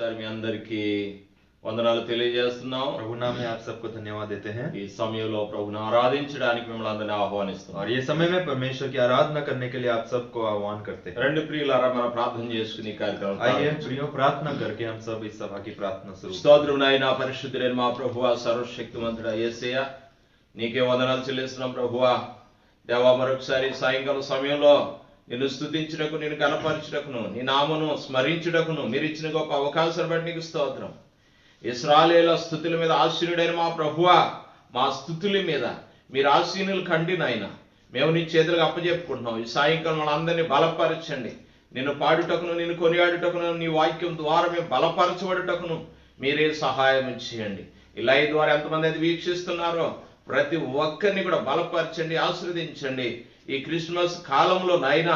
మరొకసారి మీ అందరికీ వందనాలు తెలియజేస్తున్నాం. प्रभु नाम में आप सबको धन्यवाद देते हैं ఈ సమయంలో ప్రభువుని ఆరాధించడానికి మిమ్మల్ని అందరినీ ఆహ్వానిస్తున్నాం. और ये समय में परमेश्वर की आराधना करने के लिए आप सबको आह्वान करते हैं। రెండు ప్రియులారా మనం ప్రార్థన చేసుకుని ఈ కార్యక్రమం आइए प्रियो प्रार्थना करके हम सब इस सभा की प्रार्थना शुरू। స్తోత్రం నాయనా, పరిశుద్ధుడైన మా ప్రభువా, సర్వశక్తిమంతుడా యేసయ్యా, నీకే వందనాలు చెల్లిస్తున్నాం ప్రభువా. దేవా, మరొకసారి సాయంకాలం సమయంలో నిన్ను స్తుతించుటకు, నిన్ను కనపరచుటకును, నీ నామను స్మరించుటకును మీరు ఇచ్చిన గొప్ప అవకాశాన్ని బట్టి నీకు స్తోత్రం. ఇశ్రాయేలు స్తుతుల మీద ఆశీనుడైన మా ప్రభువా, మా స్తుతుల మీద మీరు ఆశీనులు కండి నాయన. మేము నీ చేతులకు అప్పచెప్పుకుంటున్నాం. ఈ సాయంకాలం మనందరినీ బలపరచండి. నిన్ను పాడుటకును, నిన్ను కొనియాడుటకును, నీ వాక్యం ద్వారా మేము బలపరచబడుటకును మీరే సహాయం చేయండి. ఈ లైవ్ ద్వారా ఎంతమంది అయితే వీక్షిస్తున్నారో ప్రతి ఒక్కరిని కూడా బలపరచండి, ఆశీర్వదించండి. ఈ క్రిస్మస్ కాలంలో నాయనా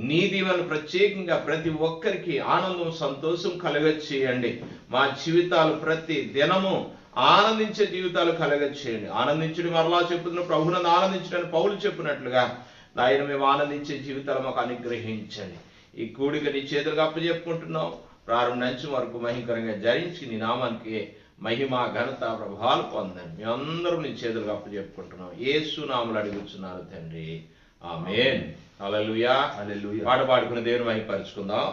నీ దీవెన ప్రత్యేకంగా ప్రతి ఒక్కరికి ఆనందం, సంతోషం కలగచేయండి. మా జీవితాలు ప్రతి దినము ఆనందించే జీవితాలు కలగచేయండి. ఆనందించడం మరలా చెప్తున్న ప్రభునందు ఆనందించడానికి పౌలు చెప్పినట్లుగా నాయన మేము ఆనందించే జీవితాలు మాకు అనుగ్రహించండి. ఈ కూడిక నీ చేతులుగా అప్పచెప్పుకుంటున్నాం. ప్రారంభం నుంచి వరకు మహికరంగా జరించి నీ నామానికి మహిమ, ఘనత, ప్రభావాలు పొందండి. మేమందరూ నీ చేతులుగా అప్పచెప్పుకుంటున్నాం. యేసు నామములో అడుగుచున్నారు తండ్రి, ఆమేన్. హల్లెలూయా. हालेलुया। పాట పాడుకుని దేవుని మహిమపరచుకుందాం.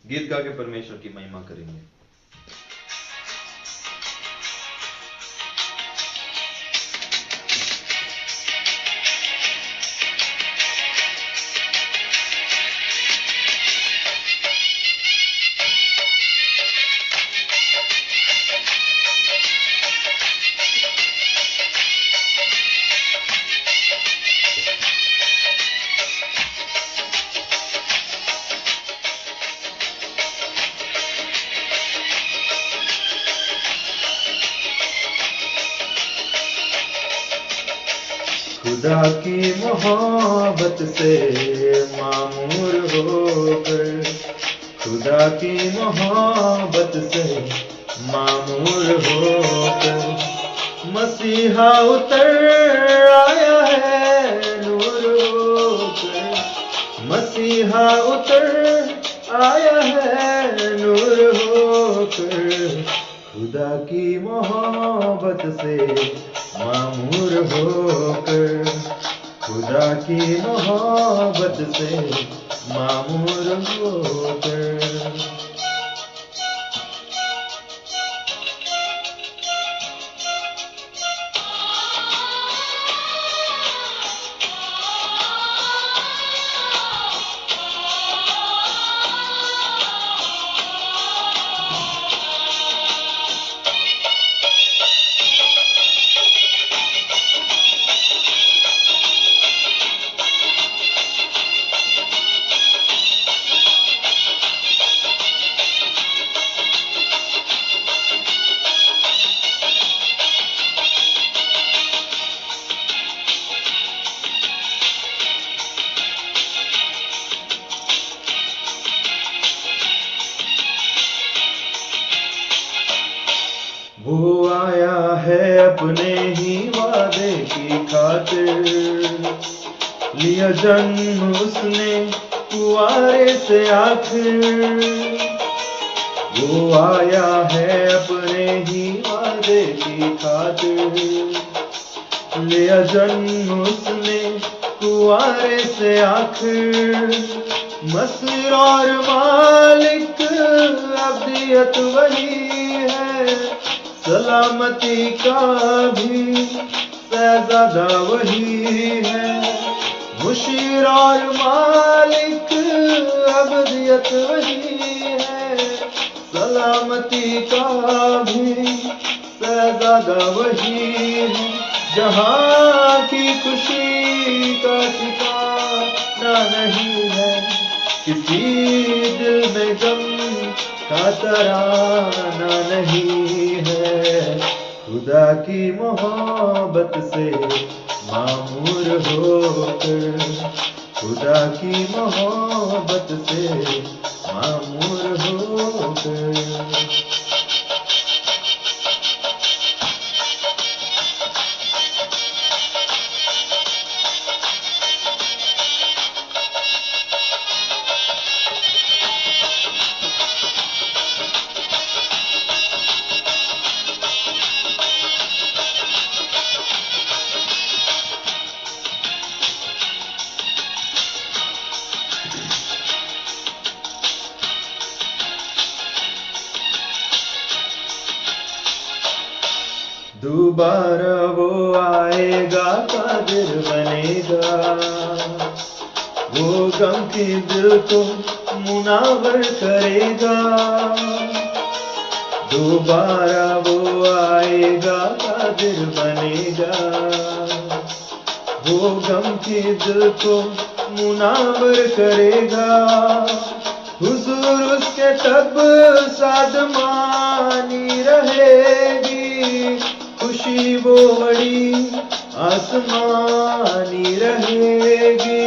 गीत गा के परमेश्वर की महिमा करेंगे। खुदा की मोहब्बत से मामूर होकर, खुदा की मोहब्बत से मामूर होकर मसीहा उतर आया है नूर होकर, मसीहा उतर आया है नूर होकर, खुदा की मोहब्बत से मामूर होकर, खुदा की मोहब्बत से मामूर होकर। वो आया है अपने ही वादे की खातिर, लिया जन्म उसने कुआरे से आखिर, वो आया है अपने ही वादे की खातिर, लिया जन्म उसने कुआरे से आखिर, मसीह और मालिक अब्दियत वही है, सलामती का भी शहजादा वही है, मुशीर और मालिक अब्दियत वही है, सलामती का भी शहजादा वही है, जहाँ की खुशी का ठिकाना नहीं है, किसी दिल में गम का तराना नहीं है, खुदा की मोहब्बत से मामूर होकर, खुदा की मोहब्बत से मामूर होकर। दोबारा वो आएगा, कादिर बनेगा, वो गम के दिल को मुनावर करेगा। दोबारा वो आएगा, कादिर बनेगा, वो गम के दिल को मुनावर करेगा। हुजूर उसके तब सादमानी रहेगी, खुशी वो बड़ी आसमानी रहेगी।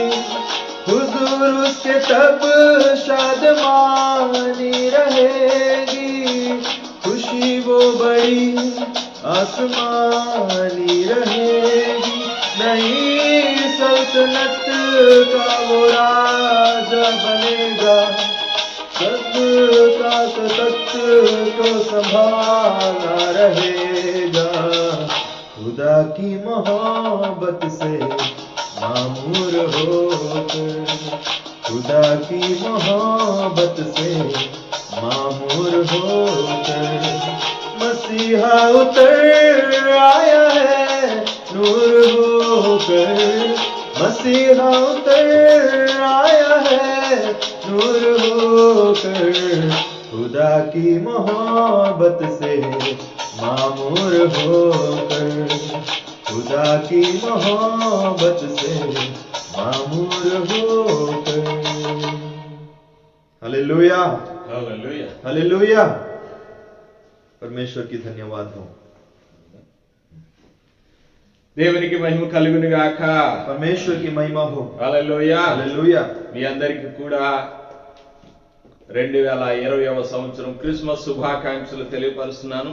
हुजूर उसके तब शादमानी रहेगी, खुशी वो बड़ी आसमानी रहेगी। नई सल्तनत का वो राजा बनेगा, सबका तख्त को संभाला रहेगा। खुदा की मोहब्बत से मामूर होकर, खुदा की मोहब्बत से मामूर होकर, मसीहा उतर आया है नूर होकर। मसीहा उतर आया है नूर होकर, खुदा की मोहब्बत से मामूर होकर, खुदा की मोहब्बत से मामूर होकर। हालेलुया, हालेलुया। हालेलुया। परमेश्वर की धन्यवाद हो, దేవునికి మహిమ కలుగును గాక। परमेश्वर की महिमा हो। హల్లెలూయా, हालेलुया। మీ అందరికీ కూడా 2020వ సంవత్సరం క్రిస్మస్ శుభాకాంక్షలు తెలియపరుస్తున్నాను।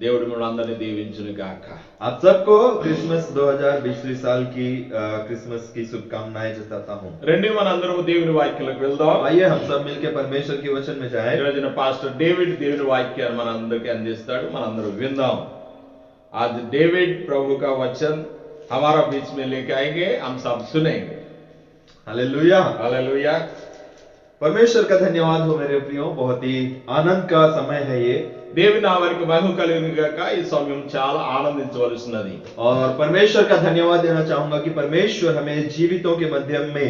దేవుడు మిమ్మల్ని అందరినీ దీవించును గాక। आप सबको क्रिसमस 2020 साल की क्रिसमस की शुभकामनाएं जताता हूँ। రండి మనందరం దేవుని వాక్యంలోకి వెళ్దాం। आइए हम सब मिलकर परमेश्वर के वचन में ఈ जाएं। రోజున పాస్టర్ డేవిడ్ దేవుని వాక్యాన్ని మనందరికీ అందిస్తాడు, మనందరం విందాం। आज डेविड प्रभु का वचन हमारा बीच में लेके आएंगे, हम सब सुनेंगे। Hallelujah, hallelujah. परमेश्वर का धन्यवाद हो मेरे प्रियो, बहुत ही आनंद का समय है ये। దేవుని నామానికి మహిమ కలుగును గాక। ఈ సమయం చాలా ఆనందించవలసినది। और परमेश्वर का धन्यवाद देना चाहूंगा कि परमेश्वर हमें जीवितों के मध्यम में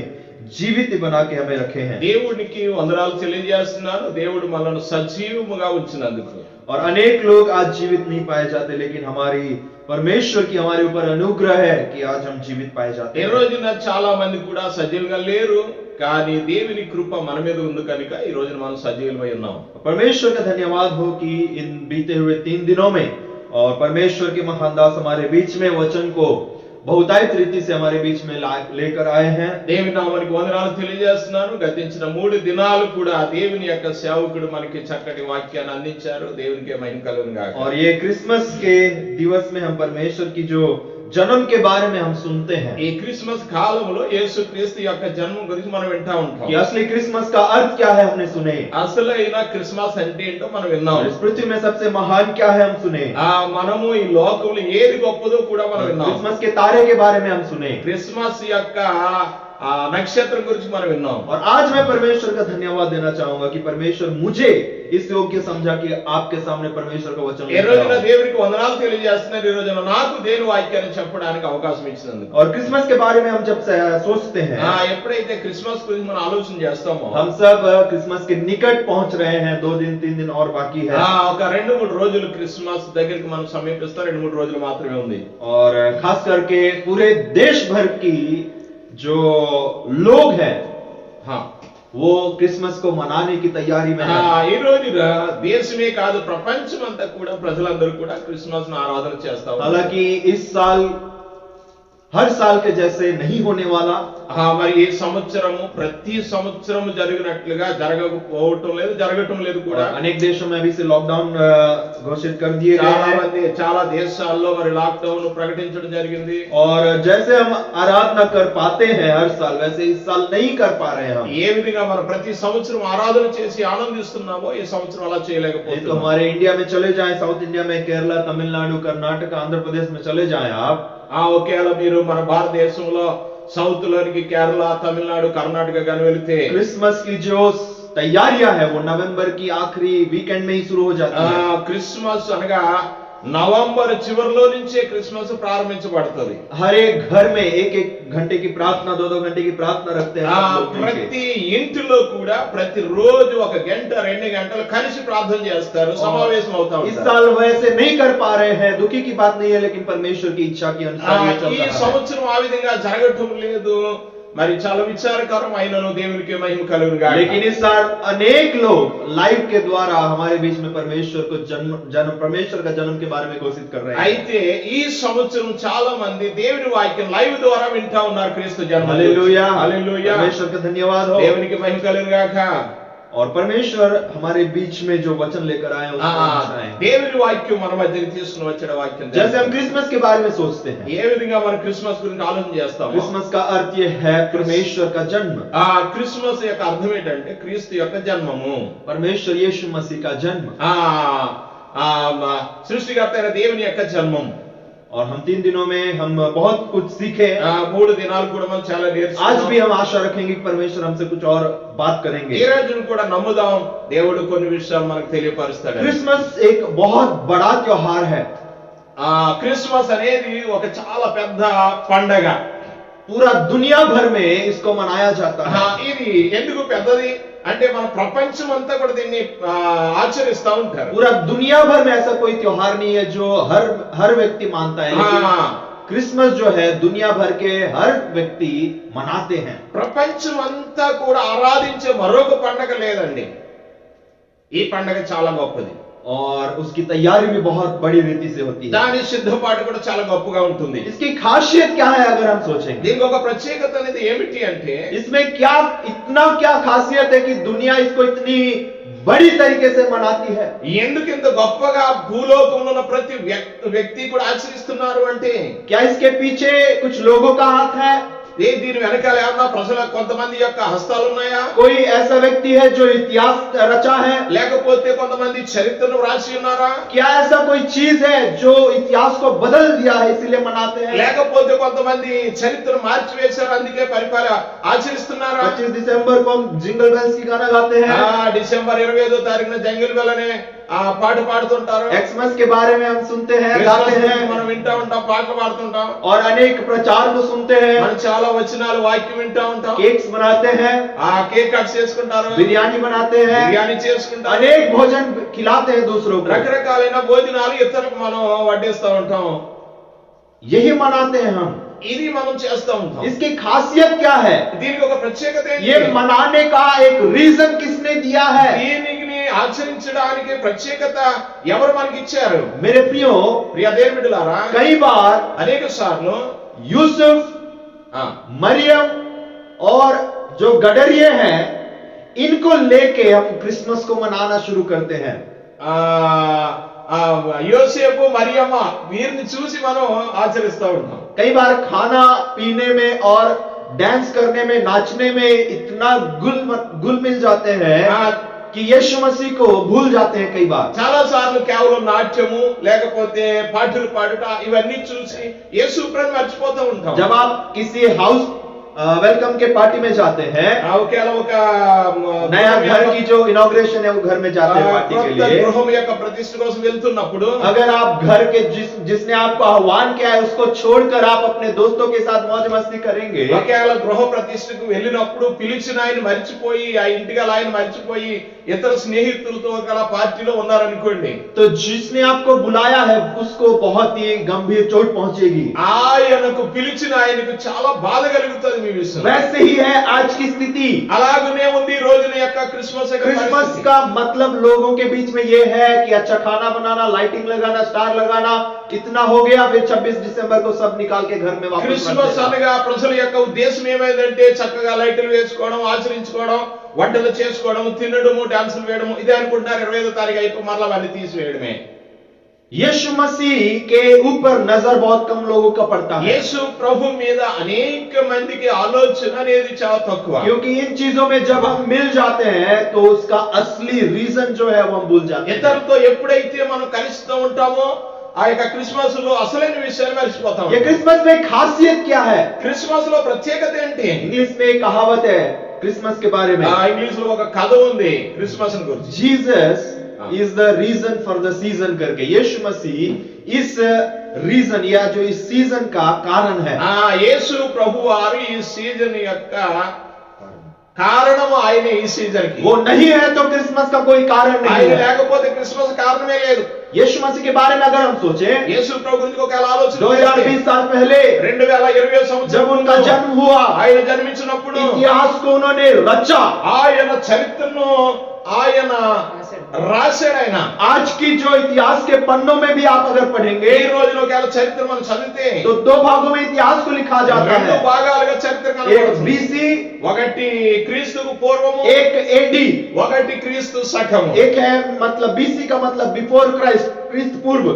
जीवित बना के हमें रखे हैं। దేవునికి వందనాలు తెలియజేస్తున్నాను, దేవుడు మనల్ని సజీవముగా ఉంచినందుకు। और अनेक लोग आज जीवित नहीं पाए जाते, लेकिन हमारी परमेश्वर की हमारे ऊपर अनुग्रह है कि आज हम जीवित पाए जाते ఈ हैं। రోజున చాలా మంది కూడా సజీవంగా లేరు, కానీ దేవుని కృప మన మీద ఉంది కనుక ఈ రోజున మనం సజీవులమై ఉన్నాం। परमेश्वर का धन्यवाद हो कि इन बीते हुए 3 दिनों में और परमेश्वर के महान दास हमारे बीच में वचन को बहुतायत रीति से हमारे बीच में लेकर आए हैं। దేవుని నామానికి వందనాలు తెలియజేస్తున్నాను। గతించిన 3 దినాలు కూడా దేవుని యొక్క సేవకుడు మనకి చక్కటి వాక్యాన్ని అందించారు। దేవునికి మహిమ కలుగును గాక। और ये क्रिसमस के दिवस में हम परमेश्वर की जो जन्म के बारे में हम सुनते हैं ఈ క్రిస్మస్ కాలంలో యేసుక్రీస్తు యొక్క జన్మం గురించి మనం వింటా ఉంటాం। कि असली क्रिसमस का अर्थ क्या है हमने सुने। అసలైన క్రిస్మస్ అంటే ఏంటో మనం విన్నాం। और इस पृथ्वी में सबसे महान क्या है हम सुने। మనము ఈ లోకంలో ఏది గొప్పదో కూడా మనం విన్నాం। क्रिसमस के तारे के बारे में हम सुने। క్రిస్మస్ యొక్క నక్షత్రం గురించి మనం విన్నాం। और आज मैं परमेश्वर का धन्यवाद देना चाहूंगा कि परमेश्वर मुझे इस योग्य समझा कि आपके सामने परमेश्वर का वचन ఈ రోజున దేవునికి వందనాలు తెలియజేస్తున్నారు। ఈ రోజున నాకు దేవుని వాక్యాన్ని చెప్పడానికి అవకాశం ఇచ్చినందుకు। और क्रिसमस के बारे में हम जब सोचते हैं, ఎప్పుడైతే క్రిస్మస్ గురించి మనం ఆలోచన చేస్తామో, हम सब क्रिसमस के निकट पहुंच रहे हैं। 2 दिन 3 दिन और बाकी है। ఒక 2-3 రోజులు క్రిస్మస్ దగ్గరికి మనం సమీపిస్తాం। 2-3 రోజులు మాత్రమే ఉంది। और खास करके पूरे देश भर की जो लोग हैं वो क्रिसमस को मनाने की तैयारी में है। ఈ రోజున దేశమే కాదు ప్రపంచమంతా కూడా ప్రజలందరూ కూడా క్రిస్మస్ ను ఆరాధన చేస్తా ఉన్నారు। हालांकि इस साल हर साल के जैसे नहीं होने वाला। మరి ఈ సంవత్సరము ప్రతి సంవత్సరము జరిగినట్లుగా జరగటం లేదు కూడా। अनेक देशों में अभी से लॉकडाउन घोषित कर दिए गए हैं। చాలా దేశాల్లో మరి లాక్డౌన్ ప్రకటించడం జరిగింది। और जैसे हम आराधना कर पाते हैं हर साल, वैसे इस साल नहीं कर पा रहे हैं हम। ఏ విధంగా మనం ప్రతి సంవత్సరం ఆరాధన చేసి ఆనందిస్తున్నామో ఈ సంవత్సరం అలా तो చేయలేకపోతున్నాం। हमारे इंडिया में चले जाएं, साउथ इंडिया में केरला, तमिलनाडु, कर्नाटक, आंध्र प्रदेश में चले जाएं आप। ఒకేలా మీరు మన భారతదేశంలో సౌత్ లోనికి కేరళ, తమిళనాడు, కర్ణాటక గాని వెళితే क्रिसमस की जो तैयारियां है वो नवंबर की आखिरी वीकेंड में ही शुरू हो जाती है। క్రిస్మస్ అనగా నవంబర్ చివరిలో నుంచే క్రిస్మస్ ప్రారంభించబడుతుంది. हर एक घर में एक एक घंटे की प्रार्थना, दो दो घंटे की प्रार्थना रखते हैं हम लोग मिलके। ప్రతి ఇంటిలో కూడా ప్రతిరోజు ఒక గంట 2 గంటలు కలిసి ప్రార్థన చేస్తారు, సమావేశం అవుతా इस ఉంటారు. साल वैसे नहीं कर पा रहे हैं, दुखी की बात नहीं है, लेकिन परमेश्वर की इच्छा के अनुसार ये चल ఈ रहा है। సంవత్సరం ఆ విధంగా జరగటం లేదు. మరి చాలా విచారకరం అయినను దేవునికి మహిమ కలుగును గాక. लेकिन इस साल अनेक लोग लाइव के द्वारा हमारे बीच में परमेश्वर को परमेश्वर का जन्म के बारे में घोषित कर रहे हैं। అయితే ఈ సంవత్సరం చాలా మంది దేవుని వాక్యం లైవ్ ద్వారా వింటా ఉన్నారు క్రీస్తు జన్మ. हालेलुया, హల్లెలూయా. परमेश्वर का धन्यवाद हो। దేవునికి మహిమ కలుగును గాక. और परमेश्वर हमारे बीच में जो वचन लेकर आए हैं उसको समझाएं। దేవుని వాక్యం మన మధ్యకి తీసుకుని వచ్చిన వాక్యం. जैसे हम क्रिसमस के बारे में सोचते हैं, ఏ విధంగా మనం క్రిస్మస్ గురించి ఆలోచన చేస్తాం. क्रिसमस का अर्थ ये है परमेश्वर का जन्म। క్రిస్మస్ యొక్క అర్థం ఏంటంటే క్రీస్తు యొక్క జన్మము, परमेश्वर यीशु मसीह का जन्म। సృష్టికర్త అయిన దేవుని యొక్క జన్మం. और हम 3 दिनों में हम बहुत कुछ सीखे। 3 దినాలు కూడా మనం చాలా నేర్చుకున్నాం. आज भी हम आशा रखेंगे कि परमेश्वर हमसे कुछ और बात करेंगे। ఈ రోజును కూడా నమ్ముదాం, దేవుడు కొన్ని విషయాలు మనకు తెలియపరుస్తాడు. क्रिसमस एक बहुत बड़ा त्योहार है। క్రిస్మస్ అనేది ఒక చాలా పెద్ద పండగ. पूरा दुनिया भर में इसको मनाया जाता है। ఇది ఎందుకు పెద్దది అంటే మన ప్రపంచం అంతా కూడా దీన్ని ఆచరిస్తా ఉంటారు. पूरा दुनिया भर में ऐसा कोई त्योहार नहीं है जो हर व्यक्ति मानता है, लेकिन क्रिसमस जो है दुनिया भर के हर व्यक्ति मनाते हैं। ప్రపంచం అంతా కూడా ఆరాధించే మరొక పండగ లేదండి. ఈ పండగ చాలా గొప్పది. और उसकी तैयारी भी बहुत बड़ी रीति से होती है। దాని సిద్ధపాటు కూడా చాలా గొప్పగా ఉంటుంది. इसकी खासियत क्या है अगर हम सोचेंगे? దీనికి ఒక ప్రత్యేకత అనేది ఏమిటి అంటే इसमें क्या इतना क्या खासियत है कि दुनिया इसको इतनी बड़ी तरीके से मनाती है? ఎందుకు ఇంత గొప్పగా భూలోకంలో ఉన్న ప్రతి వ్యక్తి కూడా ఆచరిస్తున్నారు అంటే क्या इसके पीछे कुछ लोगों का हाथ है? దీని వెనకాల ఏమన్నా ప్రజల కొంతమంది యొక్క హస్తాలు ఉన్నాయా? कोई ऐसा व्यक्ति है जो इतिहास रचा है? లేకపోతే కొంతమంది చరిత్రను రాసి ఉన్నారా? क्या ऐसा कोई चीज है जो इतिहास को बदल दिया है इसीलिए मनाते हैं? లేకపోతే కొంతమంది చరిత్రను మార్చివేశారు అందుకే ఆచరిస్తున్నారా? 25 दिसंबर को हम जिंगल बेल्स की गाना गाते हैं। డిసెంబర్ 25వ తారీఖున జంగిల్ బెల్ అనే పాట పాడుతుంటారు. एक्समस के बारे में हम सुनते हैं, गाते हैं, మనం వింటా ఉంటాం, పాటలు పాడుతుంటాం. और अनेक प्रचार को सुनते हैं, మనం చాలా వచనాలు వాక్యం వింటా ఉంటాం. केक्स बनाते हैं, కేక్ కట్ చేసుకుంటారు, बिरयानी बनाते हैं, బిర్యానీ చేసుకుంటారు, अनेक भोजन खिलाते हैं दूसरों को, రకరకాలైన భోజనాలు ఇతరులకు మనం వడ్డిస్తూ ఉంటాం. यही मनाते हैं हम। ఇది మనం చేస్తూ ఉంటాం. इसकी खासियत क्या है? దీనికి ఒక ప్రత్యేకత ఏంటి? ये मनाने का एक रीजन किसने दिया है? దీనిని ఆచరించడానికి ప్రత్యేకత ఎవరు మనకి ఇచ్చారు? मेरे प्रियो, ప్రియ దేవుని బిడ్డలారా, कई बार అనేక సార్లు यूसुफ, मरियम और जो गडरिये हैं इनको लेके हम क्रिसमस को मनाना शुरू करते हैं। యోసేపు మరియమ్మ వీరిని చూసి మనం ఆచరిస్తూ ఉంటాం. कई बार खाना पीने में और डांस करने में, नाचने में इतना गुल मिल जाते हैं कि यीशु मसीह को भूल जाते हैं। कई बार చాలా సార్లు కేవలం నాట్యము లేకపోతే పాటలు పాడుట ఇవన్నీ చూసి యేసు ప్రభువుని మర్చిపోతూ ఉంటాం. जब आप किसी हाउस वेलकम के पार्टी में जाते हैं, नया घर की जो इनॉग्रेशन है वो घर में जाते हैं पार्टी के लिए, గృహం యొక్క ప్రతిష్ఠ కోసం వెళ్తున్నప్పుడు अगर आप घर के जिसने आपको आह्वान किया है उसको छोड़कर आप अपने दोस्तों के साथ मौज मस्ती करेंगे, ఒకవేళ గృహ ప్రతిష్ఠకు వెళ్ళినప్పుడు పిలిచిన ఆయన మర్చిపోయి ఆ ఇంటికి ఆయన మర్చిపోయి ఇతర స్నేహితులతో గల పార్టీలో ఉన్నారనుకోండి, तो जिसने आपको बुलाया है उसको बहुत ही गंभीर चोट पहुंचेगी। ఆయనకు పిలిచిన ఆయనకు చాలా బాధ కలుగుతుంది. वैसे ही है आज की स्थिति। అలాగనే ఉంది రోజున యొక్క క్రిస్మస్ का मतलब लोगों के बीच में ये है कि अच्छा खाना बनाना, लाइटिंग लगाना, स्टार लगाना, इतना हो गया, फिर 26 दिसंबर को सब निकाल के घर में वापस। క్రిస్మస్ అనగా ప్రజల యొక్క ఉద్దేశం ఏమైందంటే చక్కగా లైట్లు వేసుకోవడం, ఆచరించుకోవడం, వంటలు చేసుకోవడం, తినడము, డాన్సులు వేయడం ఇదే అనుకుంటున్నారు. 25వ తారీఖు అయిపోయి మరలా వాడిని తీసివేయడమే. यीशु मसीह के ऊपर नजर बहुत कम लोगों का पड़ता है। యేసు ప్రభు మీద అనేక మందికి ఆలోచన అనేది చాలా తక్కువ. क्योंकि इन चीजों में जब हम मिल जाते हैं तो उसका असली रीजन जो है वो हम भूल जाते हैं। ఇతరులతో ఎప్పుడైతే మనం కలుస్తూ ఉంటామో ఆ యొక్క క్రిస్మస్ లో అసలైన విషయాన్ని మర్చిపోతాం. ये क्रिसमस में खासियत क्या है? క్రిస్మస్ లో ప్రత్యేకత ఏంటి? इंग्लिश में एक कहावत है क्रिसमस के बारे में। ఇంగ్లీష్ లో ఒక కథ ఉంది క్రిస్మస్ గురించి. Jesus is the reason for the season करके, यीशु मसीह इस रीजन या जो इस सीजन का कारण है। యేసు ప్రభువారు ఈ సీజన్ యొక్క కారణము ఆయన ఈ సీజన్ కి। वो नहीं है तो क्रिसमस का कोई कारण नहीं ఆయన है। లేకపోతే క్రిస్మస్ కారణమే లేదు। यीशु मसीह के बारे में अगर हम सोचें, యేసు ప్రభు గురించి ఒక ఆలోచన 2020 साल पहले 2020 సంవత్సరం जब उनका जन्म हुआ, ఆయన జన్మించినప్పుడు इतिहास को उन्होंने रचा, ఆయన చరిత్రను ఆయన రాశాడు। ఆయన आज की जो इतिहास के पन्नों में भी आप अगर पढ़ेंगे ఈ రోజులో ఒకవేళ చరిత్ర మనం చదివితే तो दो भागों में इतिहास को लिखा जाता రెండు है, భాగాలుగా చరిత్ర एक కనబడుతుంది। बीसी, ఒకటి క్రీస్తుకు పూర్వము, एक एडी। ఒకటి క్రీస్తు శకము। एक है मतलब बीसी का मतलब बिफोर क्राइस्ट, क्रिस्त पूर्व,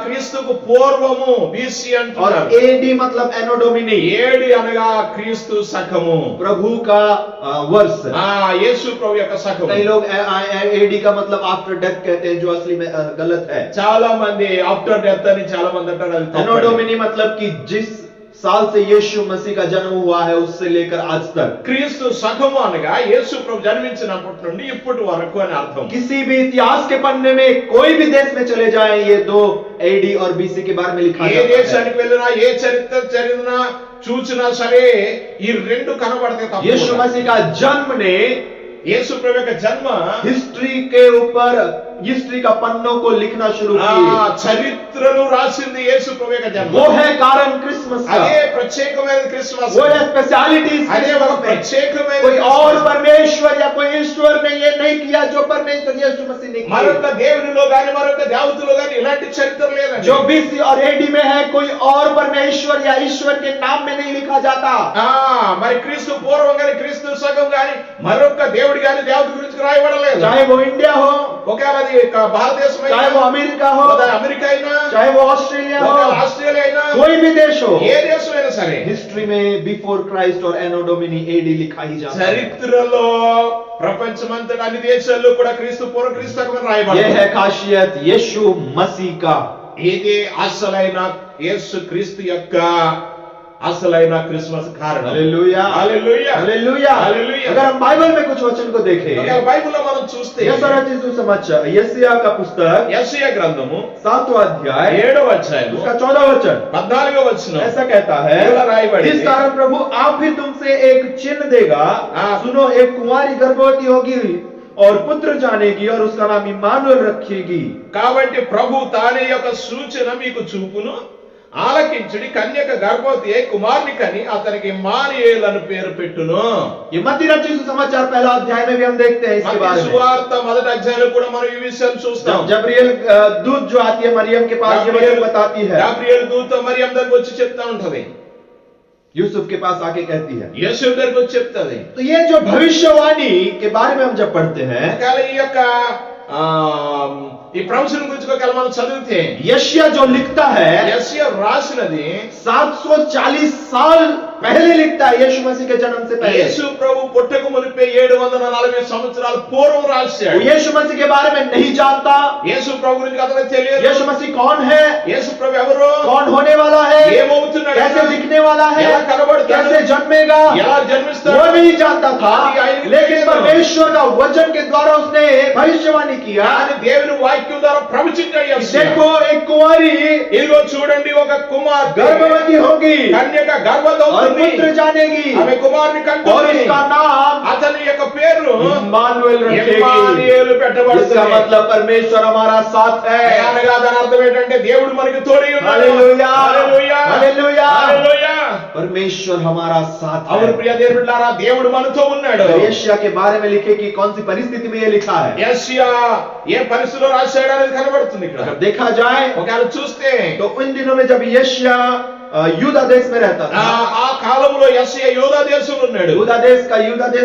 క్రీస్తుకు పూర్వము BC और అంటున్నారు। एडी मतलब एनो डोमिनी, ఏడి అనగా క్రీస్తు శకము, प्रभु का वर्ष। యేసు ప్రభు యొక్క శకము। कई लोग एडी का मतलब आफ्टर डेथ कहते हैं, जो असली में गलत है। చాలా మంది ఆఫ్టర్ డెత్ అని చాలా మంది అంటారు, అది एनो తప్పండి। डोमिनी मतलब कि जिस साल से यीशु मसीह का जन्म हुआ है उससे लेकर आज तक। క్రీస్తు శకము అనగా యేసు ప్రభు జన్మించినప్పటి నుండి ఇప్పటి వరకు అని అర్థం। किसी भी इतिहास के पन्ने में कोई भी देश में चले जाएं, ये दो एडी और बीसी के बारे में लिखा ఏ जाता है। దేశానికి వెళ్ళినా ఏ చరిత్ర చదివినా చూచినా సరే ఈ రెండు కనబడతాయి తప్ప। यीशु मसीह का जन्म ने యేసు ప్రభు యొక్క జన్మ हिस्ट्री के ऊपर, हिस्ट्री का पन्नों को लिखना शुरू ఆ किया। చరిత్రను రాసింది యేసు ప్రభు యొక్క జన్మ। वो है कारण क्रिसमस का, అదే ప్రత్యేకమైన క్రిస్మస్, वो है स्पेशलिटी। అదే ఒక ప్రత్యేకమైన कोई క్రిస్మస్। और परमेश्वर या कोई ईश्वर ने ये नहीं किया जो परमेश्वर यीशु मसीह ने మరొక किया। దేవునిలో గాని మరొక దేవతలో గాని ఇలాంటి చరిత్ర లేదండి। जो बीसी और एडी में है, कोई और परमेश्वर या ईश्वर के नाम में नहीं लिखा जाता। మరి క్రీస్తు పూర్వం గాని క్రీస్తు శకం గాని మరొక దేవుడి గాని దేవత గురించి రాయబడలేదు। चाहे वो इंडिया हो, ఒకవేళ అది భారతదేశం चाहे वो अमेरिका हो, అమెరికా అయినా, चाहे वो ऑस्ट्रेलिया ఒకవేళ हो, ఆస్ట్రేలియా అయినా, कोई भी देश हो, ఏ దేశం అయినా సరే हिस्ट्री में बिफोर क्राइस्ट और एनो डोमिनी एडी लिखा ही जाता है। చరిత్రలో ప్రపంచమంతటా అన్ని దేశాల్లో కూడా క్రీస్తు పూర్వ క్రీస్తు శకం ये రాయబడింది। है खासियत यीशु मसीह का। ఇది అసలైన యేసు క్రీస్తు యొక్క అసలైన క్రిస్మస్ కారణం। हालेलुया, हालेलुया, हालेलुया। हालेलुया। अगर हम बाइबल में कुछ वचन को देखें, ఒకవేళ బైబిల్లో మనం చూస్తే यह सारा चीज समाचार यशायाह का पुस्तक యెషయా గ్రంథము 7वां अध्याय 7వ అధ్యాయము उसका 14वां वचन 14వ వచనం ऐसा कहता है, ఎలా రాయబడింది? इस कारण प्रभु आप भी तुमसे एक चिन्ह देगा, सुनो एक कुंवारी गर्भवती होगी और पुत्र जानेगी और उसका नाम इम्मानुएल रखेगी। కాబట్టి ప్రభు తానే యొక్క సూచన మీకు చూపును, ఆలకించుడి, కన్యక గర్భవతి అయి కుమారుని కని అతనికి ఇమ్మానుయేలు అని పేరు పెట్టును। ये मत्ती रचित सुसमाचार पहला अध्याय में भी हम देखते हैं इसके మత్తయి बारे में। సువార్త మొదటి అధ్యాయంలో కూడా మనం ఈ విషయం చూస్తాం। जब जबरियल दूत जो आती है मरियम के पास ये वचन बताती है, గాబ్రియేలు దూత మరియం దగ్గరికి వచ్చి చెప్తా ఉంటది, यूसुफ के पास आके कहती है। యేసు దగ్గరికి వచ్చి చెప్తది। तो ये जो भविष्यवाणी के बारे में हम जब पढ़ते हैं, ఒకవేళ ఈ యొక్క ఈ ప్రవచనం గురించి ఒకవేళ మనం చదివితే यशायाह जो लिखता है యెషయా రాసినది 740 साल पहले लिखता है, यीशु मसीह के जन्म से पहले। యేసు ప్రభు పుట్టక మునిపే 740 సంవత్సరాల పూర్వం वो రాశాడు। यीशु मसीह के बारे में नहीं जानता, యేసు ప్రభు గురించి అతనికి తెలియదు। यीशु मसीह कौन है, యేసు ప్రభు ఎవరు, कौन होने वाला है, ఏమవుతున్నాడు, कैसे दिखने वाला है, ఎలా కనబడతాడు, कैसे जन्मेगा, ఎలా वो జన్మిస్తాడు, नहीं जानता था। ఆయనకి लेकिन తెలియదు। परमेश्वर का वचन के द्वारा उसने भविष्यवाणी किया, కానీ దేవుని వాక్యం ద్వారా ప్రవచించాడు యెషయా। देखो एक कुंवारी ఇదిగో చూడండి, ఒక కుమార్తె गर्भवती होगी కన్యక और గర్భవతి पुत्र जानेगी ఆమె కుమారుని और కంటుంది, उसका नाम అతని యొక్క పేరు इम्मानुएल रखेगी। ఇమ్మానుయేలు इसका పెట్టబడుతుంది। मतलब परमेश्वर हमारा साथ है। అనగా దాని అర్థం ఏంటంటే దేవుడు మనకి తోడై ఉన్నాడు। हालेलुया, హల్లెలూయా, हालेलुया। హల్లెలూయా। परमेश्वर हमारा साथ అవును है। ప్రియ దేవుని బిడ్డలారా, దేవుడు మనతో ఉన్నాడు। यशायाह के बारे में लिखे कि कौन सी परिस्थिति में ये लिखा है, యెషయా ఏ పరిస్థితిలో రాశాడు అనేది కనబడుతుంది ఇక్కడ। अगर देखा जाए ఒకవేళ చూస్తే तो उन दिनों में जब यशायाह यूदा देश में रहता था, ఆ కాలంలో యెషయా యోధా దేశంలో ఉన్నాడు। यूदा देश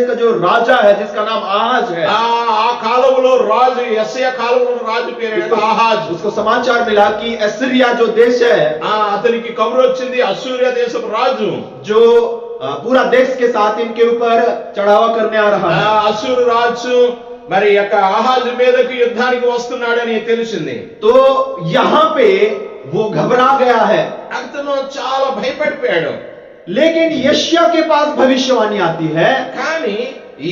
का जो राजा है जिसका नाम आहाज है, ఆ కాలంలో రాజు యెషయా కాలంలో రాజు పేరు ఆహాజ్। उसको समाचार मिला कि असीरिया जो देश है, అతనికి కబురు వచ్చింది, అశ్షూరియ దేశపు రాజు जो पूरा देश के साथ इनके ऊपर चढ़ावा करने आ रहा है। అశ్షూరు రాజు మరి యొక్క ఆహాజు మీదకి యుద్ధానికి వస్తున్నాడని తెలిసింది। तो यहाँ पे वो घबरा गया है, అతను చాలా భయపడిపోయాడు। लेकिन यशायाह के पास भविष्यवाणी आती है కానీ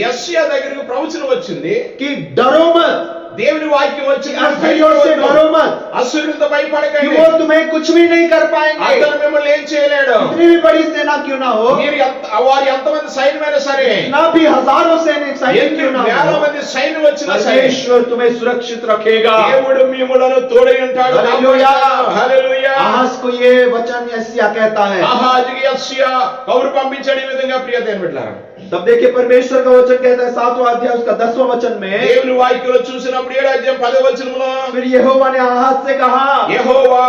యెషయా దగ్గరికి ప్రవచనం వచ్చింది, कि डरो मत, దేవుని వాక్యం వచ్చిన असुरियों से डरो मत అసురులతో कि భయపడకండి. वो तुम्हें कुछ भी नहीं कर पाएंगे, అతను మిమ్మల్ని ఏం చేయలేడు. कितनी भी बड़ी सेना क्यों ना हो, మీరు వారి ఎంతమంది సైన్యమైనా సరే, ना भी हजारों सैनिक सैनिक ఎన్ని क्यों ना వేల हो, మంది సైన్యం వచ్చినా సరే परमेश्वर तुम्हें सुरक्षित रखेगा। దేవుడు మిమ్మలను తోడై ఉంటాడు. హల్లెలూయా. హల్లెలూయా. आहाज को ये वचन यशायाह कहता है। ఆహాజుకి యెషయా కబురు పంపించాడు ఈ విధంగా, ప్రియ దేవుని బిడ్డలారా. तब देखिए परमेश्वर का वचन कहता है 7वां अध्याय उसका 10वां वचन में, దేవుని వాక్యంలో చూసినప్పుడు 7వ అధ్యాయం 10వ వచనంలో फिर यहोवा ने आहाज से कहा, యెహోవా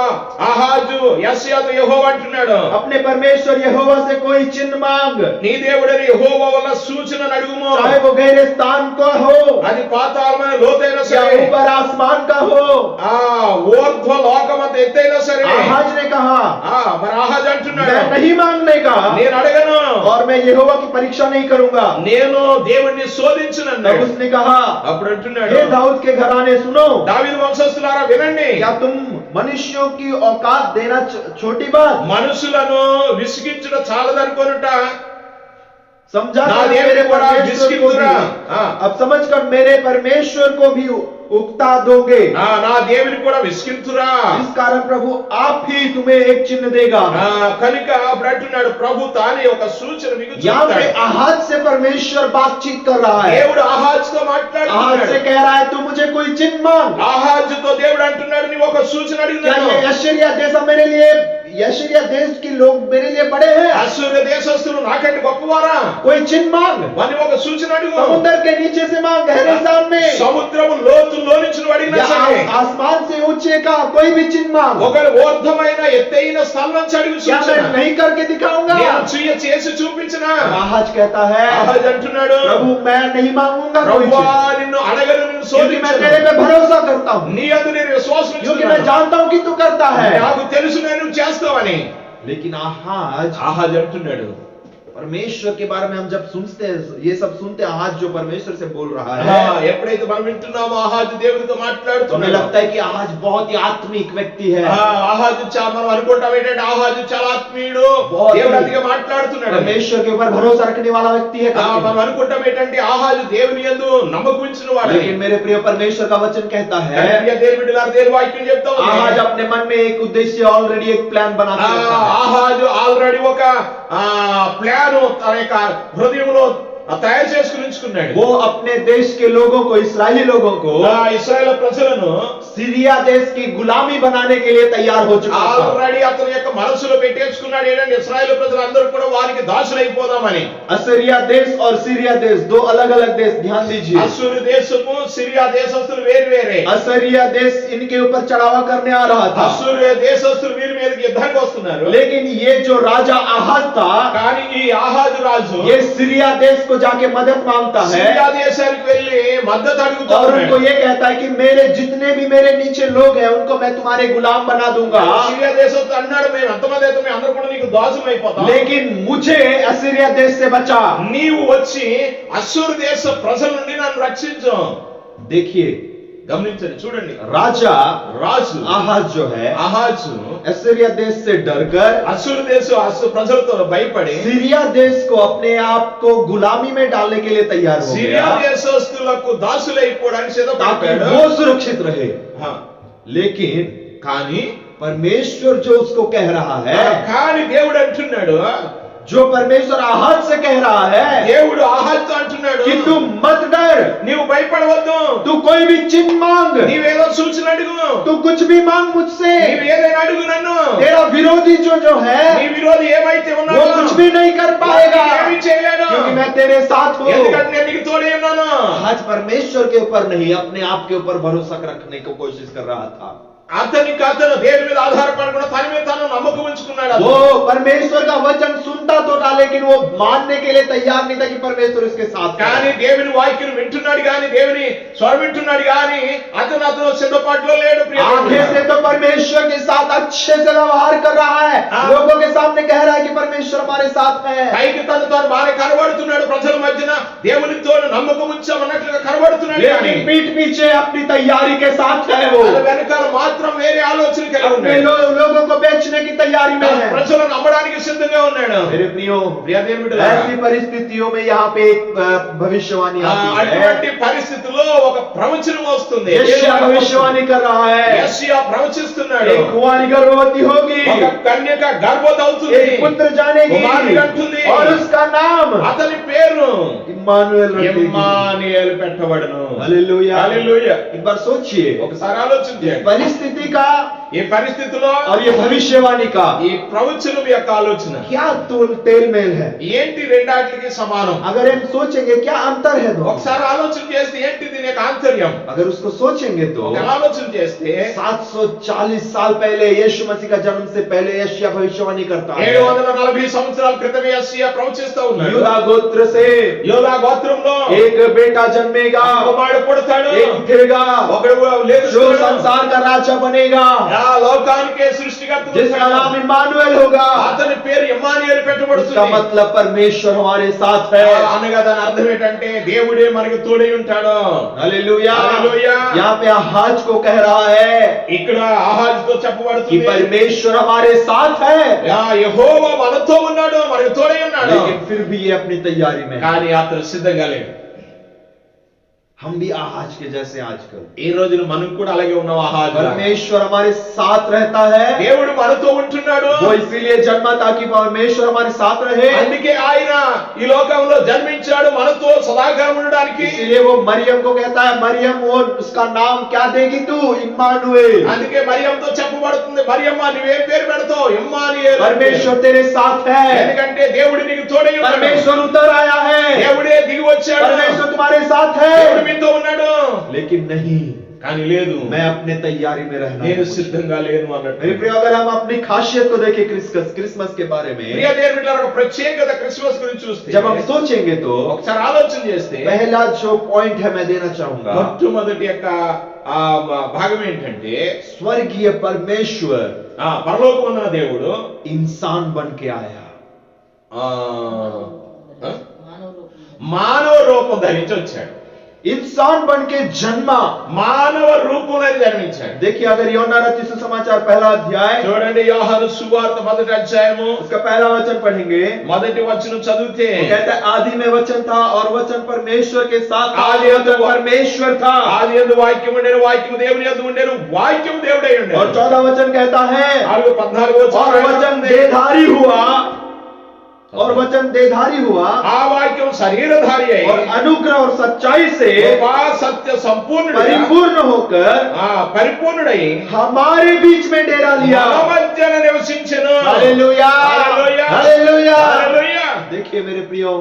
ఆహాజు యెషయాతో యెహోవా అంటున్నాడు, अपने परमेश्वर यहोवा से कोई चिन्ह मांग, నీ దేవుడైన యెహోవా వల్ల సూచనను అడుగుము. चाहे वो गहरे स्थान का हो అది పాతాళమైన లోతైన या సరే, ऊपर आसमान का हो। ఊర్ధ్వ లోకమంత ఎత్తైనా సరే. आहाज ने कहा, మరి ఆహాజు అంటున్నాడు, मैं नहीं मांगने का నేను అడగను, और मैं यहोवा की परीक्षा नहीं करूंगा। నేను దేవుణ్ణి శోధించను तब అన్నాడు. उसने कहा, అప్పుడు అంటున్నాడు, हे दाऊद के घराने सुनो, దావీదు వంశస్థులారా వినండి, क्या तुम मनुष्यों की औकात देना छोटी बात మనుషులను విసిగించడం చాలదనుకొనుట समझा ना कर देव मेरे बड़ा परमेश्वर को विस्कित भी, हाँ। अब समझ कर मेरे परमेश्वर को भी उकता दोगे। నా దేవుని కూడా విసిగింతురా. इस कारण प्रभु आप ही तुम्हें एक चिन्ह देगा। కనుక అప్పుడు అంటున్నాడు, ప్రభు తానే ఒక సూచన మీకు यहाँ पे చూపుతాడు. आहाज से परमेश्वर बातचीत कर रहा है। దేవుడు ఆహాజుతో आहाज से మాట్లాడుతున్నాడు. कह रहा है तू मुझे कोई चिन्ह मांग। ఆహాజుతో దేవుడు అంటున్నాడు, నీ ఒక సూచన क्या అడిగినాను. ये यशरिया जैसा मेरे लिए, यशरिया देश के लोग मेरे लिए बड़े हैं? అశ్షూరు దేశస్థులు నాకంటే గొప్పవారా? कोई चिन्ह मांग, వారిని ఒక సూచన అడుగు. समुद्र के नीचे से मांग, गहरे स्थान में సముద్రము లోతుల్లో నుంచి నువ్వు అడిగినా या సరే, आसमान से ऊंचे का कोई भी चिन्ह मांग। ఒకరి ఊర్ధ్వమైన ఎత్తైన స్థలం నుంచి అడుగు क्या సూచన. मैं नहीं करके दिखाऊंगा? నేను చేసి చూపించినా. आहाज कहता है, ఆహాజు అంటున్నాడు, प्रभु मैं नहीं मांगूंगा कोई ప్రభువా चिन्ह, నిన్ను అడగను, నిన్ను क्योंकि मैं శోధించను. तेरे पे भरोसा करता हूँ, నీ యందు నేను విశ్వాసం क्योंकि मैं ఉంచుతున్నాను. जानता हूँ कि तू करता है। నాకు తెలుసు నేను చేస్తావని. लेकिन आहाज ఆహాజు అంటున్నాడు, परमेश्वर के बारे में हम जब सुनते हैं, ये सब सुनते हैं, आहाज जो परमेश्वर से बोल रहा है, ఎప్పుడైతే మనం వింటున్నామో ఆహాజు దేవుడితో तो हमें మాట్లాడుతున్నాడు. लगता है कि आहाज बहुत ही आत्मिक व्यक्ति है। ఆహాజు మనం అనుకుంటాం ఏంటంటే ఆహాజు చాలా ఆత్మీయుడు, बहुत ही దేవుడు అందుకే మాట్లాడుతున్నాడు. परमेश्वर के ऊपर भरोसा रखने वाला व्यक्ति है करके। మనం అనుకుంటాం ఏంటంటే ఆహాజు దేవుని యందు నమ్మకం ఉంచిన వాడు. लेकिन मेरे प्रिय परमेश्वर का वचन कहता है, దేవుని బిడ్డలారా, దేవుని వాక్యం చెప్తా ఉంది, आहाज अपने मन में एक उद्देश्य ऑलरेडी एक प्लान बना के रखा है। ఆహాజు ఆల్రెడీ ఒక ప్లాన్ తన యొక్క హృదయంలో తయారు చేసుకుని ఉంచుకున్నాడు. वो अपने देश के लोगों को, इस्राएली लोगों को ఇశ్రాయేలు ప్రజలను सीरिया देश की गुलामी बनाने के लिए तैयार हो चुका था। ఆల్రెడీ అతని యొక్క మనసులో పెట్టేసుకున్నాడు ఏంటంటే ఇశ్రాయేలు ప్రజలందరూ కూడా వారికి దాసులైపోదామని. असीरिया देश और सीरिया देश दो अलग अलग देश, ध्यान दीजिए। అశ్షూరు దేశము సిరియా దేశస్తులు వేరు వేరే. असीरिया देश इनके ऊपर चढ़ावा करने आ रहा था, అశ్షూరు దేశస్తులు వీరి మీదకి యుద్ధానికి వస్తున్నారు. लेकिन ये जो राजा आहाज था, కానీ ఈ ఆహాజు రాజు ये सीरिया देश को जाके मदद मांगता है సిరియా దేశానికి వెళ్లి మద్దతు అడుగుతా और उनको ఉన్నాడు. ये कहता है कि मेरे जितने भी मेरे नीचे लोग हैं उनको मैं तुम्हारे गुलाम बना दूंगा, సిరియా దేశంతో అన్నాడు, మేము ఎంతమంది అయితే మేము అందరూ కూడా నీకు దాసులు అయిపోతాం. लेकिन मुझे असीरिया देश से बचा। నీవు వచ్చి అశ్షూరు దేశ ప్రజల నుండి నన్ను రక్షించు. देखिए గమనించండి, చూడండి, राजा రాజు आहाज जो है ఆహాజు असीरिया देश से डरकर అశ్షూరు దేశం ప్రజలతో భయపడి सीरिया देश को अपने आप को गुलामी में डालने के लिए तैयार हो సిరియా गया దేశస్తులకు దాసులైపోవడానికి ताकि సిద్ధపడ్డాడు. वो सुरक्षित रहे। ఆ, लेकिन కానీ परमेश्वर जो उसको कह रहा है, కానీ దేవుడు అంటున్నాడు, जो परमेश्वर आहाज से कह रहा है దేవుడు ఆహాజుతో అంటున్నాడు, कि तू मत डर, నీవు భయపడవద్దు, तू कोई भी चिन्ह मांग, నీవేదో సూచన అడుగు, तू कुछ भी मांग मुझसे, నీవు ఏదైనా అడుగు నన్ను. तेरा विरोधी जो है నీ విరోధి ఏమైతే वो ఉన్నాడో कुछ भी नहीं कर पाएगा, ఏమీ చేయలేడు, क्योंकि मैं तेरे साथ हूँ। ఎందుకంటే నేను నీకు తోడై ఉన్నాను. आज परमेश्वर के ऊपर नहीं, अपने आप के ऊपर भरोसा रखने की कोशिश कर रहा था। అతనికి అతను దేవుని మీద ఆధారపడకుండా తన మీద తాను నమ్మకం ఉంచుకున్నాడు. वो परमेश्वर का वचन सुनता तो था, लेकिन वो मानने के लिए तैयार नहीं था कि परमेश्वर उसके साथ है। కానీ దేవుని వాక్యం వింటున్నాడు కానీ, దేవుని స్వరం వింటున్నాడు కానీ అతను సిద్ధపాటులో లేడు. आगे से तो परमेश्वर के साथ अच्छे से व्यवहार कर रहा है, लोगों के सामने कह रहा है कि परमेश्वर हमारे साथ है, పైకి తను బాగా కనబడుతున్నాడు, ప్రజల మధ్యన దేవునితో నమ్మకం ఉంచామన్నట్లుగా కనబడుతున్నాడు. కానీ लेकिन पीठ पीछे अपनी तैयारी के साथ है। वो తన వెనకాల మాత్రం వేరే ఆలోచన కలిగి अपने ఉన్నాడు. लोगों को बेचने की तैयारी में है। ప్రజలను నమ్మడానికి సిద్ధంగా ఉన్నాడు. मेरे प्रियो, ప్రియ దేవుని బిడ్డలారా, ऐसी परिस्थितियों में यहाँ पे एक भविष्यवाणी आती है। అటువంటి పరిస్థితుల్లో ఒక ప్రవచనం వస్తుంది. यशायाह भविष्यवाणी कर रहा है, యెషయా ప్రవచిస్తున్నాడు. एक कुंवारी गर्भवती होगी, ఒక కన్యక గర్భవతి एक पुत्र जानेगी కుమారుడు అంటుంది. और उसका नाम అతని పేరు इम्मानुएल रखेगी। ఇమ్మానుయేలు పెట్టబడును. हालेलुया, హల్లెలూయా. एक बार सोचिए ఒకసారి ఆలోచించండి. परिस्थिति का ఈ పరిస్థితిలో और ये भविष्यवाणी का ఈ ప్రవచనం యొక్క ఆలోచన क्या तेलमेल है। ఏంటి రెండాటికి సమానం? अगर हम सोचेंगे क्या अंतर है दोनों, ఒకసారి ఆలోచన చేస్తే ఏంటి దీని యొక్క ఆంతర్యం? अगर उसको सोचेंगे तो ఒక ఆలోచన చేస్తే 740 साल पहले यीशु मसीह का जन्म से पहले यशायाह भविष्यवाणी करता है। 740 సంవత్సరాల క్రితం యెషయా ప్రవచిస్తూ ఉన్నాడు. यूदा गोत्र से యోదా గోత్రంలో एक बेटा जन्मेगा, కుమారుడు పుడతాడు. एक उठेगा ఒకడు లేదు, जो संसार का राजा बनेगा, ఆ లోకానికే సృష్టికర్త जिसका ఉంటాడు. नाम इम्मानुएल होगा। అతని పేరు ఇమ్మానుయేలు उसका పెట్టబడుతుంది. मतलब परमेश्वर हमारे साथ है। అనగా దాని అర్థం ఏంటంటే దేవుడే మనకి తోడై ఉంటాడు. Hallelujah, hallelujah. यहाँ पे आहाज को कह रहा है ఇక్కడ ఆహాజ్తో कि చెప్పబడుతుంది, परमेश्वर हमारे साथ है, యెహోవా మనతో ఉన్నాడు, మనకి తోడై ఉన్నాడు. लेकिन फिर भी ये अपनी तैयारी में है। కానీ అతను సిద్ధంగా లేడు. हम भी आहाज के जैसे आजकल, ఈ రోజున మనం కూడా అలాగే ఉన్నాం. ఆహాజ్ परमेश्वर हमारे साथ रहता है, దేవుడు మనతో ఉంటున్నాడు. वो इसीलिए जन्मा ताकि परमेश्वर हमारे साथ रहे। అందుకే ఆయన ఈ లోకంలో జన్మించాడు మనతో సదాకాలం ఉండడానికి. इसीलिए वो मरियम को कहता है, मरियम वो उसका नाम क्या देगी तू? इम्मानुएल। అందుకే మరియంతో చెప్పబడుతుంది, మరియమ్మ నువ్వేం పేరు పెడతావు? ఇమ్మానుయేలు. परमेश्वर तेरे साथ है, ఎందుకంటే దేవుడు నీకు తోడై ఉన్నాడు. परमेश्वर उतर आया है, దేవుడే దిగి వచ్చాడు. परमेश्वर तुम्हारे साथ है। దేవుడు మీతో ఉన్నాడు. लेकिन नहीं, కానీ లేదు, मैं अपने तैयारी में रहना నేను हूं। సిద్ధంగా లేను అన్నట్టు. मेरे प्रिय, अगर हम अपनी खासियत को देखें क्रिसमस के बारे में, ప్రియ దేవుని బిడ్డలారా, ఒక ప్రత్యేకత క్రిస్మస్ గురించి చూస్తే जब हम सोचेंगे तो ఒకసారి ఆలోచన చేస్తే पहला जो पॉइंट है मैं देना चाहूंगा, మొట్టమొదటి యొక్క భాగం ఏంటంటే स्वर्गीय परमेश्वर పరలోకమున్న దేవుడు इंसान बन के आया। మానవ రూపం ధరించి వచ్చాడు. इंसान बन के जन्मा, మానవ రూపంలో జన్మించాడు. देखिए अगर యోనా रचित सुसमाचार पहला अध्याय, చూడండి యోహాను సువార్త మొదటి అధ్యాయము उसका पहला वचन पढ़ेंगे। మొదటి వచనం చదివితే वो कहता है आदि में वचन था और वचन परमेश्वर के साथ था, आदि में वचन परमेश्वर था ఆది యందు వాక్యం ఉండేను, వాక్యం దేవుని యందు ఉండేను, వాక్యం దేవుడై ఉండేను. और 14 वचन कहता है 14 और वचन देहधारी हुआ, और वचन देहधारी हुआ ఆ వాక్యం శరీరధారి అయి और अनुग्रह और सच्चाई से కృపా సత్య సంపూర్ణుడై परिपूर्ण होकर పరిపూర్ణుడై हमारे बीच में डेरा लिया। మన మధ్యన నివసించెను. हालेलुया, हालेलुया, हालेलुया। हालेलुया। देखिए मेरे प्रियो,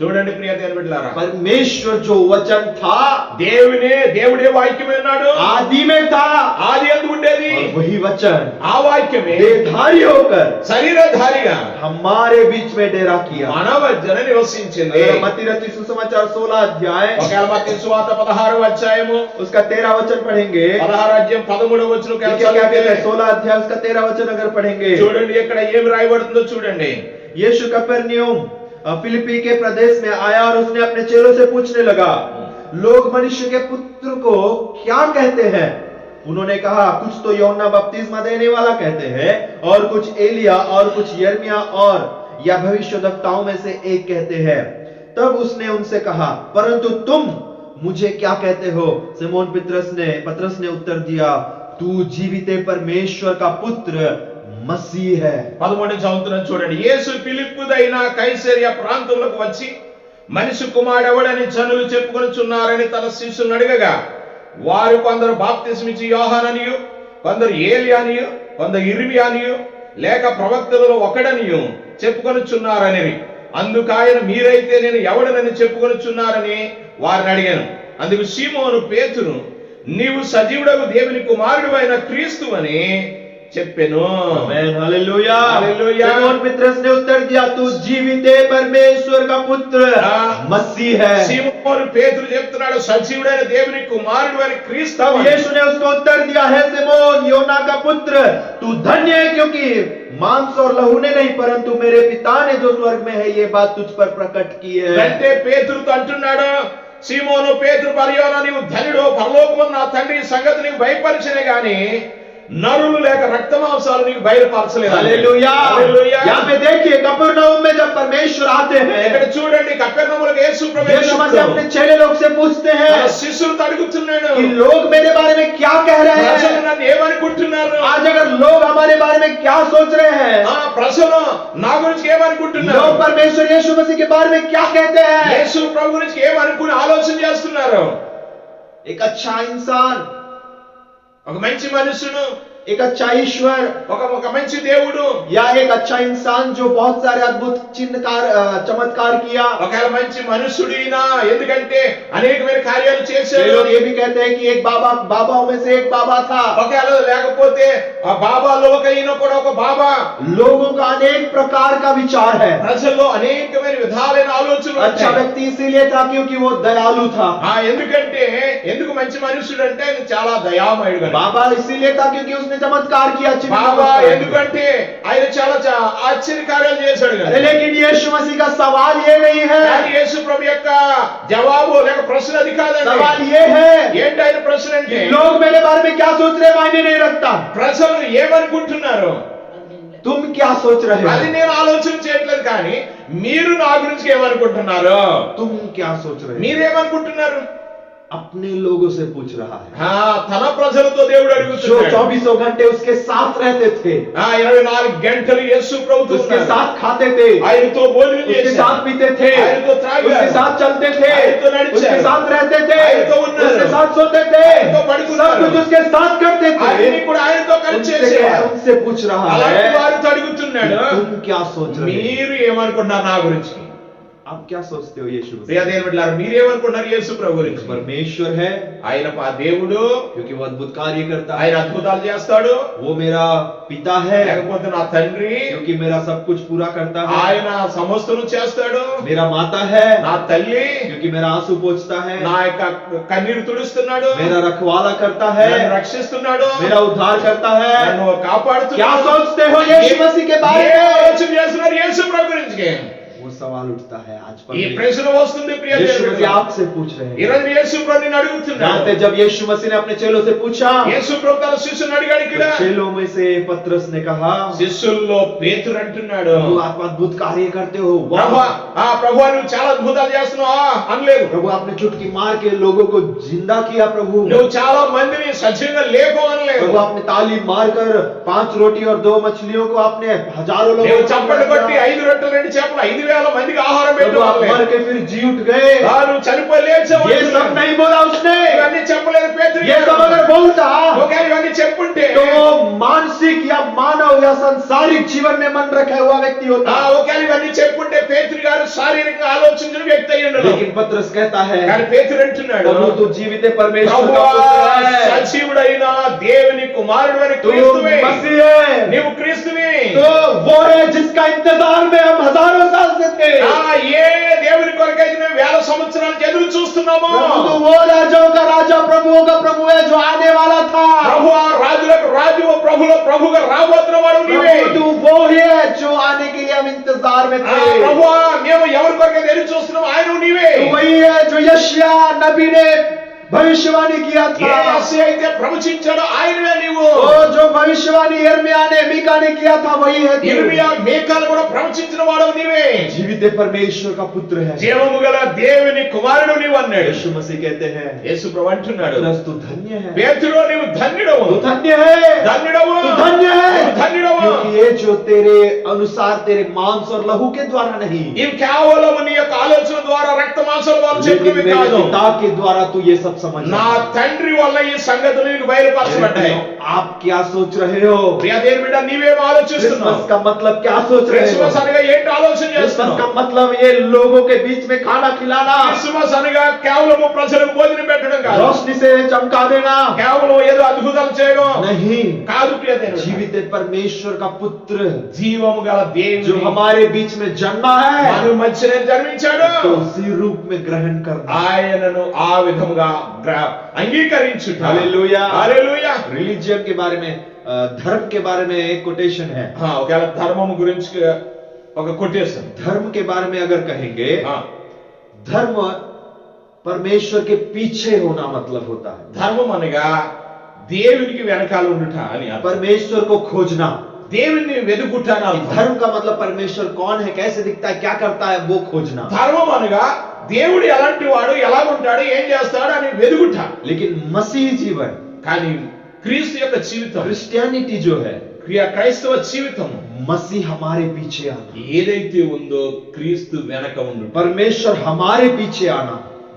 చూడండి ప్రియ దేవుని బిడ్డలారా, परमेश्वर जो वचन था దేవుడే వాక్యమే ఉన్నాడు. आदि में था, ఆది యందు ఉండేది और वही वचन ఆ వాక్యమే देहधारी होकर శరీరధారిగా हमारे बीच में डेरा किया। మన మధ్యన నివసించింది. मत्ती रचित सुसमाचार 16 अध्याय, ఒకవేళ మత్తయి సువార్త 16వ అధ్యాయము उसका 13 वचन पढ़ेंगे। 16 అధ్యాయం 13వ వచనం देखिए क्या कहते हैं, 16 अध्याय उसका 13 वचन अगर पढ़ेंगे, చూడండి ఇక్కడ ఏం రాయబడుతుందో చూడండి. यीशु कफरनहूम फिलिप्पी के प्रदेश में आया और उसने अपने चेलों से पूछने लगा, लोग मनुष्य के पुत्र को क्या कहते हैं? उन्होंने कहा, कुछ तो यूहन्ना बपतिस्मा देने वाला कहते हैं, और कुछ एलिया, और कुछ यिर्मयाह, और या भविष्यद्वक्ताओं में से एक कहते हैं। तब उसने उनसे कहा, परंतु तुम मुझे क्या कहते हो? सिमोन पतरस ने उत्तर दिया, तू जीवित परमेश्वर का पुत्र मसीह है। 13 చదువుతున్నాను చూడండి. యేసు ఫిలిప్పుదైన కైసరియా ప్రాంతంలోకి వచ్చి మనిషి కుమారుడెవడని జనులు చెప్పుకొనుచున్నారని తన శిష్యులను అడగగా, వారు కొందరు బాప్తిస్మిచ్చి యోహాననియు, కొందరు ఏలియానియు, కొందరు ఇర్మియానియు, లేక ప్రవక్తలలో ఒకడనియు చెప్పుకొనుచున్నారని. అందుకు ఆయన, మీరైతే నేను ఎవడనని చెప్పుకొనుచున్నారని వారిని అడిగాను. అందుకు సీమోను పేతురు, నీవు సజీవుడగు దేవుని కుమారుడు అయిన క్రీస్తు అని చెప్పెను. आमेन, हालेलुया, हालेलुया। सिमोन पतरस ने उत्तर दिया, तू जीवित परमेश्वर का पुत्र मसीह है। సీమోను పేతురు చెప్తున్నాడు, సజీవుడైన దేవుని కుమారుడు అయిన క్రీస్తు. तब यीशु ने उसको उत्तर दिया, है सिमोन योना का पुत्र, तू धन्य है, क्योंकि मांस और लहू ने नहीं परंतु मेरे पिता ने जो स्वर्ग में है ये बात तुझ पर प्रकट की है। అంటే పేతురుతో అంటున్నాడు, సీమోను పేతురు పరియోనా, నీవు ధన్యుడు, పరలోకమున్న నా తండ్రి ఈ సంగతి నీకు బయలుపరిచినే గాని నరులు లేక రక్త మాంసాలు నీకు బయలుపరచలేదు. Hallelujah, hallelujah. यहाँ पे देखिए कफरनहूम में जब परमेश्वर आते ఇక్కడ हैं, చూడండి కపెర్నహూములోకి యేసు ప్రభు यीशु मसीह వెళ్ళినప్పుడు अपने चेले लोग से पूछते తన हैं శిష్యులతో అడుగుతున్నాడు, कि लोग मेरे बारे में क्या कह रहे ప్రజలు हैं। నన్ను ఏమనుకుంటున్నారు? आज अगर लोग हमारे बारे में क्या सोच रहे हैं, ప్రజలు నా గురించి ఏమనుకుంటున్నారు? लोग परमेश्वर यीशु मसीह के बारे में क्या कहते हैं। యేసు ప్రభు గురించి ఏమనుకుని ఆలోచన చేస్తున్నారు? एक अच्छा इंसान, ఒక మంచి మనుషుడు, एक अच्छा ईश्वर, ఒక మంచి దేవుడు, या एक अच्छा इंसान जो बहुत सारे अद्भुत चिन्हकार चमत्कार किया। ఒకవేళ మంచి మనుషుడినా, ఎందుకంటే అనేకమైన కార్యాలు ये చేశాడు। लोग ये भी कहते हैं कि एक बाबाओं में से एक बाबा था। ఒకవేళ లేకపోతే ఆ బాబాలో ఒక ఈయన కూడా ఒక బాబా। लोगों का अनेक प्रकार का विचार है। ప్రజల్లో అనేకమైన విధాలైన ఆలోచనలు अच्छा ఉంటాయి। व्यक्ति इसीलिए था क्योंकि वो दयालु था। ఎందుకంటే ఎందుకు మంచి మనుషుడు అంటే ఆయన చాలా దయామయుడు కనుక। बाबा इसीलिए था क्योंकि उसने चमत्कार किया, चिन्ह బాబా चमत्कार किया। ఎందుకంటే ఆయన చాలా ఆశ్చర్య కార్యాలు చేశాడు अरे కనుక। लेकिन यीशु मसीह का सवाल ये नहीं है। కానీ యేసు ప్రభు యొక్క జవాబు లేక ప్రశ్న అది కాదండి। सवाल ये है ఏంటి ఆయన ప్రశ్న అంటే, लोग मेरे बारे में क्या सोच रहे हैं मायने नहीं रखता। ప్రజలు ఏమనుకుంటున్నారు तुम क्या सोच रहे అది हो, నేను ఆలోచన చేయట్లేదు, కానీ మీరు నా గురించి ఏమనుకుంటున్నారు? तुम क्या सोच रहे हो। మీరేమనుకుంటున్నారు? अपने लोगों से पूछ रहा है తన ప్రజలతో దేవుడు जो అడుగుతున్నాడు। 24 घंटे उसके साथ रहते थे, 24 గంటలు యేసు ప్రభుతో उसके ఉన్నారు। साथ खाते थे, ఆయనతో భోజనం उसके చేశారు, साथ पीते थे, ఆయనతో త్రాగారు, उसके साथ चलते थे, ఆయనతో నడిచారు, उसके साथ रहते थे, ఆయనతో ఉన్నారు, उसके साथ सोते थे, ఆయనతో పడుకున్నారు, सब कुछ उसके साथ करते ఆయన్ని थे। కూడా ఆయనతో కలిసి उनसे చేసేవారు। उनसे पूछ रहा అలాంటి है వారితో అడుగుతున్నాడు, तुम क्या सोच रहे हो। మీరు ఏమనుకుంటున్నారు నా గురించి? आप क्या सोचते हो यीशु मसीह। ప్రియ దేవుని బిడ్డలారా, మీరేమనుకుంటున్నారు యేసు ప్రభు గురించి? परमेश्वर है ఆయన దేవుడు, क्योंकि वो अद्भुत कार्य करता है। ఆయన అద్భుతాలు చేస్తాడు। वो मेरा पिता है లేకపోతే నా తండ్రి, क्योंकि मेरा सब कुछ पूरा करता है। ఆయన సమస్తను చేస్తాడు। मेरा माता है నా తల్లి, क्योंकि मेरा आंसू पोंछता है। నా యొక్క కన్నీరు తుడుస్తున్నాడు, मेरा रखवाला करता है, నన్ను రక్షిస్తున్నాడు, मेरा उद्धार करता है। నన్ను కాపాడుతున్నాడు। क्या सोचते हो यीशु मसीह के बारे ఏ में। ఆలోచన చేస్తున్నారు యేసు ప్రభు గురించి? वो सवाल उठता है आज ఈ ప్రశ్న వస్తుంది ప్రియ यीशु దేవుని मसीह బిడ్డలారా। आपसे पूछ रहे ఈ हैं। రోజు యేసు ప్రభు నిన్ను అడుగుతున్నాడు। जानते जब यीशु मसीह ने अपने चेलों से पूछा, యేసు ప్రభు తన శిష్యుని అడిగాడు ఇక్కడ। तो चेलों में से पतरस ने कहा, శిష్యుల్లో పేతురు అంటున్నాడు, प्रभु आप अद्भुत कार्य करते हो। ప్రభు वाह ప్రభు నువ్వు చాలా అద్భుతాలు చేస్తున్నావా అనలేదు। प्रभु आपने चुटकी मार के लोगों को जिंदा किया। प्रभु నువ్వు చాలా మందిని సజీవంగా లేపో అనలేదు। प्रभु आपने ताली मारकर 5 रोटी और 2 मछलियों को आपने हजारों लोगों నువ్వు को చప్పట్లు కొట్టి खिलाया। 5 రొట్టెలు 2 చేపలు 5,000 మందికి ఆహారం प्रभु आप పెట్టావు। मर के फिर जी उठ गए। నువ్వు చనిపోయి లేచావు। ये सब नहीं बोला उसने। ఇవన్నీ చెప్పలేదు పేతురు ये सब अगर बोलता ఒకవేళ ఇవన్నీ చెప్పుంటే तो वो मानसिक या मानव या सांसारिक जीवन में मन रखा हुआ व्यक्ति होता। ఒకవేళ ఇవన్నీ చెప్పుంటే పేతురు గారు శారీరకంగా ఆలోచించిన వ్యక్తి అయి ఉండడు। लेकिन पतरस कहता है, కానీ పేతురు అంటున్నాడు, प्रभु तू जीवित परमेश्वर का ప్రభువా, पुत्र है, సజీవుడైన దేవుని కుమారుడు అని तू క్రీస్తువే, मसीह है, నీవు క్రీస్తువే। तो वो है जिसका इंतजार में हम हजारों साल से थे। ఏ దేవుని కొరకైతే మేము 1000 సంవత్సరాలు ఎదురు చూస్తున్నాము। प्रभु तू वो राजाओं का राजा प्रभुओं का प्रभु है जो आने वाला था। ప్రభువా, రాజులకు రాజు, ప్రభుల ప్రభుగా రాబోతున్న వాడు నీవే। प्रभु तू वो ही है जो आने के लिए हम इंतजार में थे। ప్రభువా, మేము ఎవరి కొరకైతే ఎదురు చూస్తున్నాము ఆయన నీవే। तू वही है जो यशायाह नबी ने भविष्यवाणी किया ఏ था। యెషయా అయితే ప్రవచించాడో ఆయనవే నీవు। वो जो भविष्यवाणी यिर्मयाह ने मीका ने किया था वही है तू। ఇర్మియా, మీకాలు కూడా ప్రవచించిన వాడు నీవే। जीवित परमेश्वर का पुत्र है। జీవము గల దేవుని కుమారుడు నీవు అన్నాడు। यीशु मसीह कहते हैं, యేసు ప్రభు అంటున్నాడు, पतरस तू धन्य है, పేతురు నీవు ధన్యుడవు, तू धन्य है, ధన్యుడవు, तू धन्य है, నువ్వు ధన్యుడవు। क्योंकि ये जो तेरे अनुसार तेरे मांस और लहू के द्वारा नहीं, ఇవి కేవలం నీ యొక్క ఆలోచన ద్వారా రక్త మాంసాల ద్వారా लेकिन చెప్పినవి मेरे కాదు। पिता के द्वारा तू ये सब समझ నా తండ్రి వల్ల ఈ సంగతులు నీకు బయలుపరచబడ్డాయి। आप क्या सोच रहे हो। ప్రియ దేవుని బిడ్డ, నీవేం ఆలోచిస్తున్నావు? क्रिसमस का मतलब क्या सोच रहे हो। క్రిస్మస్ అనగా ఏంటి ఆలోచన क्रिसमस చేస్తున్నావు? का मतलब ये लोगों के बीच में खाना खिलाना, క్రిస్మస్ అనగా కేవలం ప్రజలకు భోజనం పెట్టడం కాదు, रोशनी से चमका देना కేవలం ఏదో అద్భుతాలు చేయడం नहीं, కాదు। ప్రియ దేవుని బిడ్డ, जीवित परमेश्वर का पुत्र జీవము గల जो దేవుడు हमारे बीच में जन्मा है, మన మధ్యనే జన్మించాడు। तो उसी रूप में ग्रहण करना। ఆయనను ఆ విధముగా అంగీకరించుట। हालेलुया। హల్లెలూయా। रिलीजियन के बारे में, धर्म के बारे में एक कोटेशन है। ఒకవేళ ధర్మము గురించి ఒక కొటేషన్। धर्म के बारे में अगर कहेंगे, धर्म परमेश्वर के पीछे होना मतलब होता है। ధర్మం అనగా దేవునికి వెనకాల ఉండుట అని అర్థం। परमेश्वर को खोजना, దేవుణ్ణి వెదుకుట అని అర్థం. धर्म का मतलब परमेश्वर कौन है, कैसे दिखता है, क्या करता है, वो खोजना. ధర్మం అనగా దేవుడు ఎలాంటి వాడు, ఎలా ఉంటాడు, ఏం చేస్తాడు అని వెదుకుట. लेकिन मसीह जीवन, కానీ క్రీస్తు యొక్క జీవితం, क्रिश्चियनिटी जो है, క్రైస్తవ జీవితం, मसीह हमारे पीछे आना, ఏదైతే ఉందో క్రీస్తు వెనక ఉండు. परमेश्वर हमारे पीछे आना,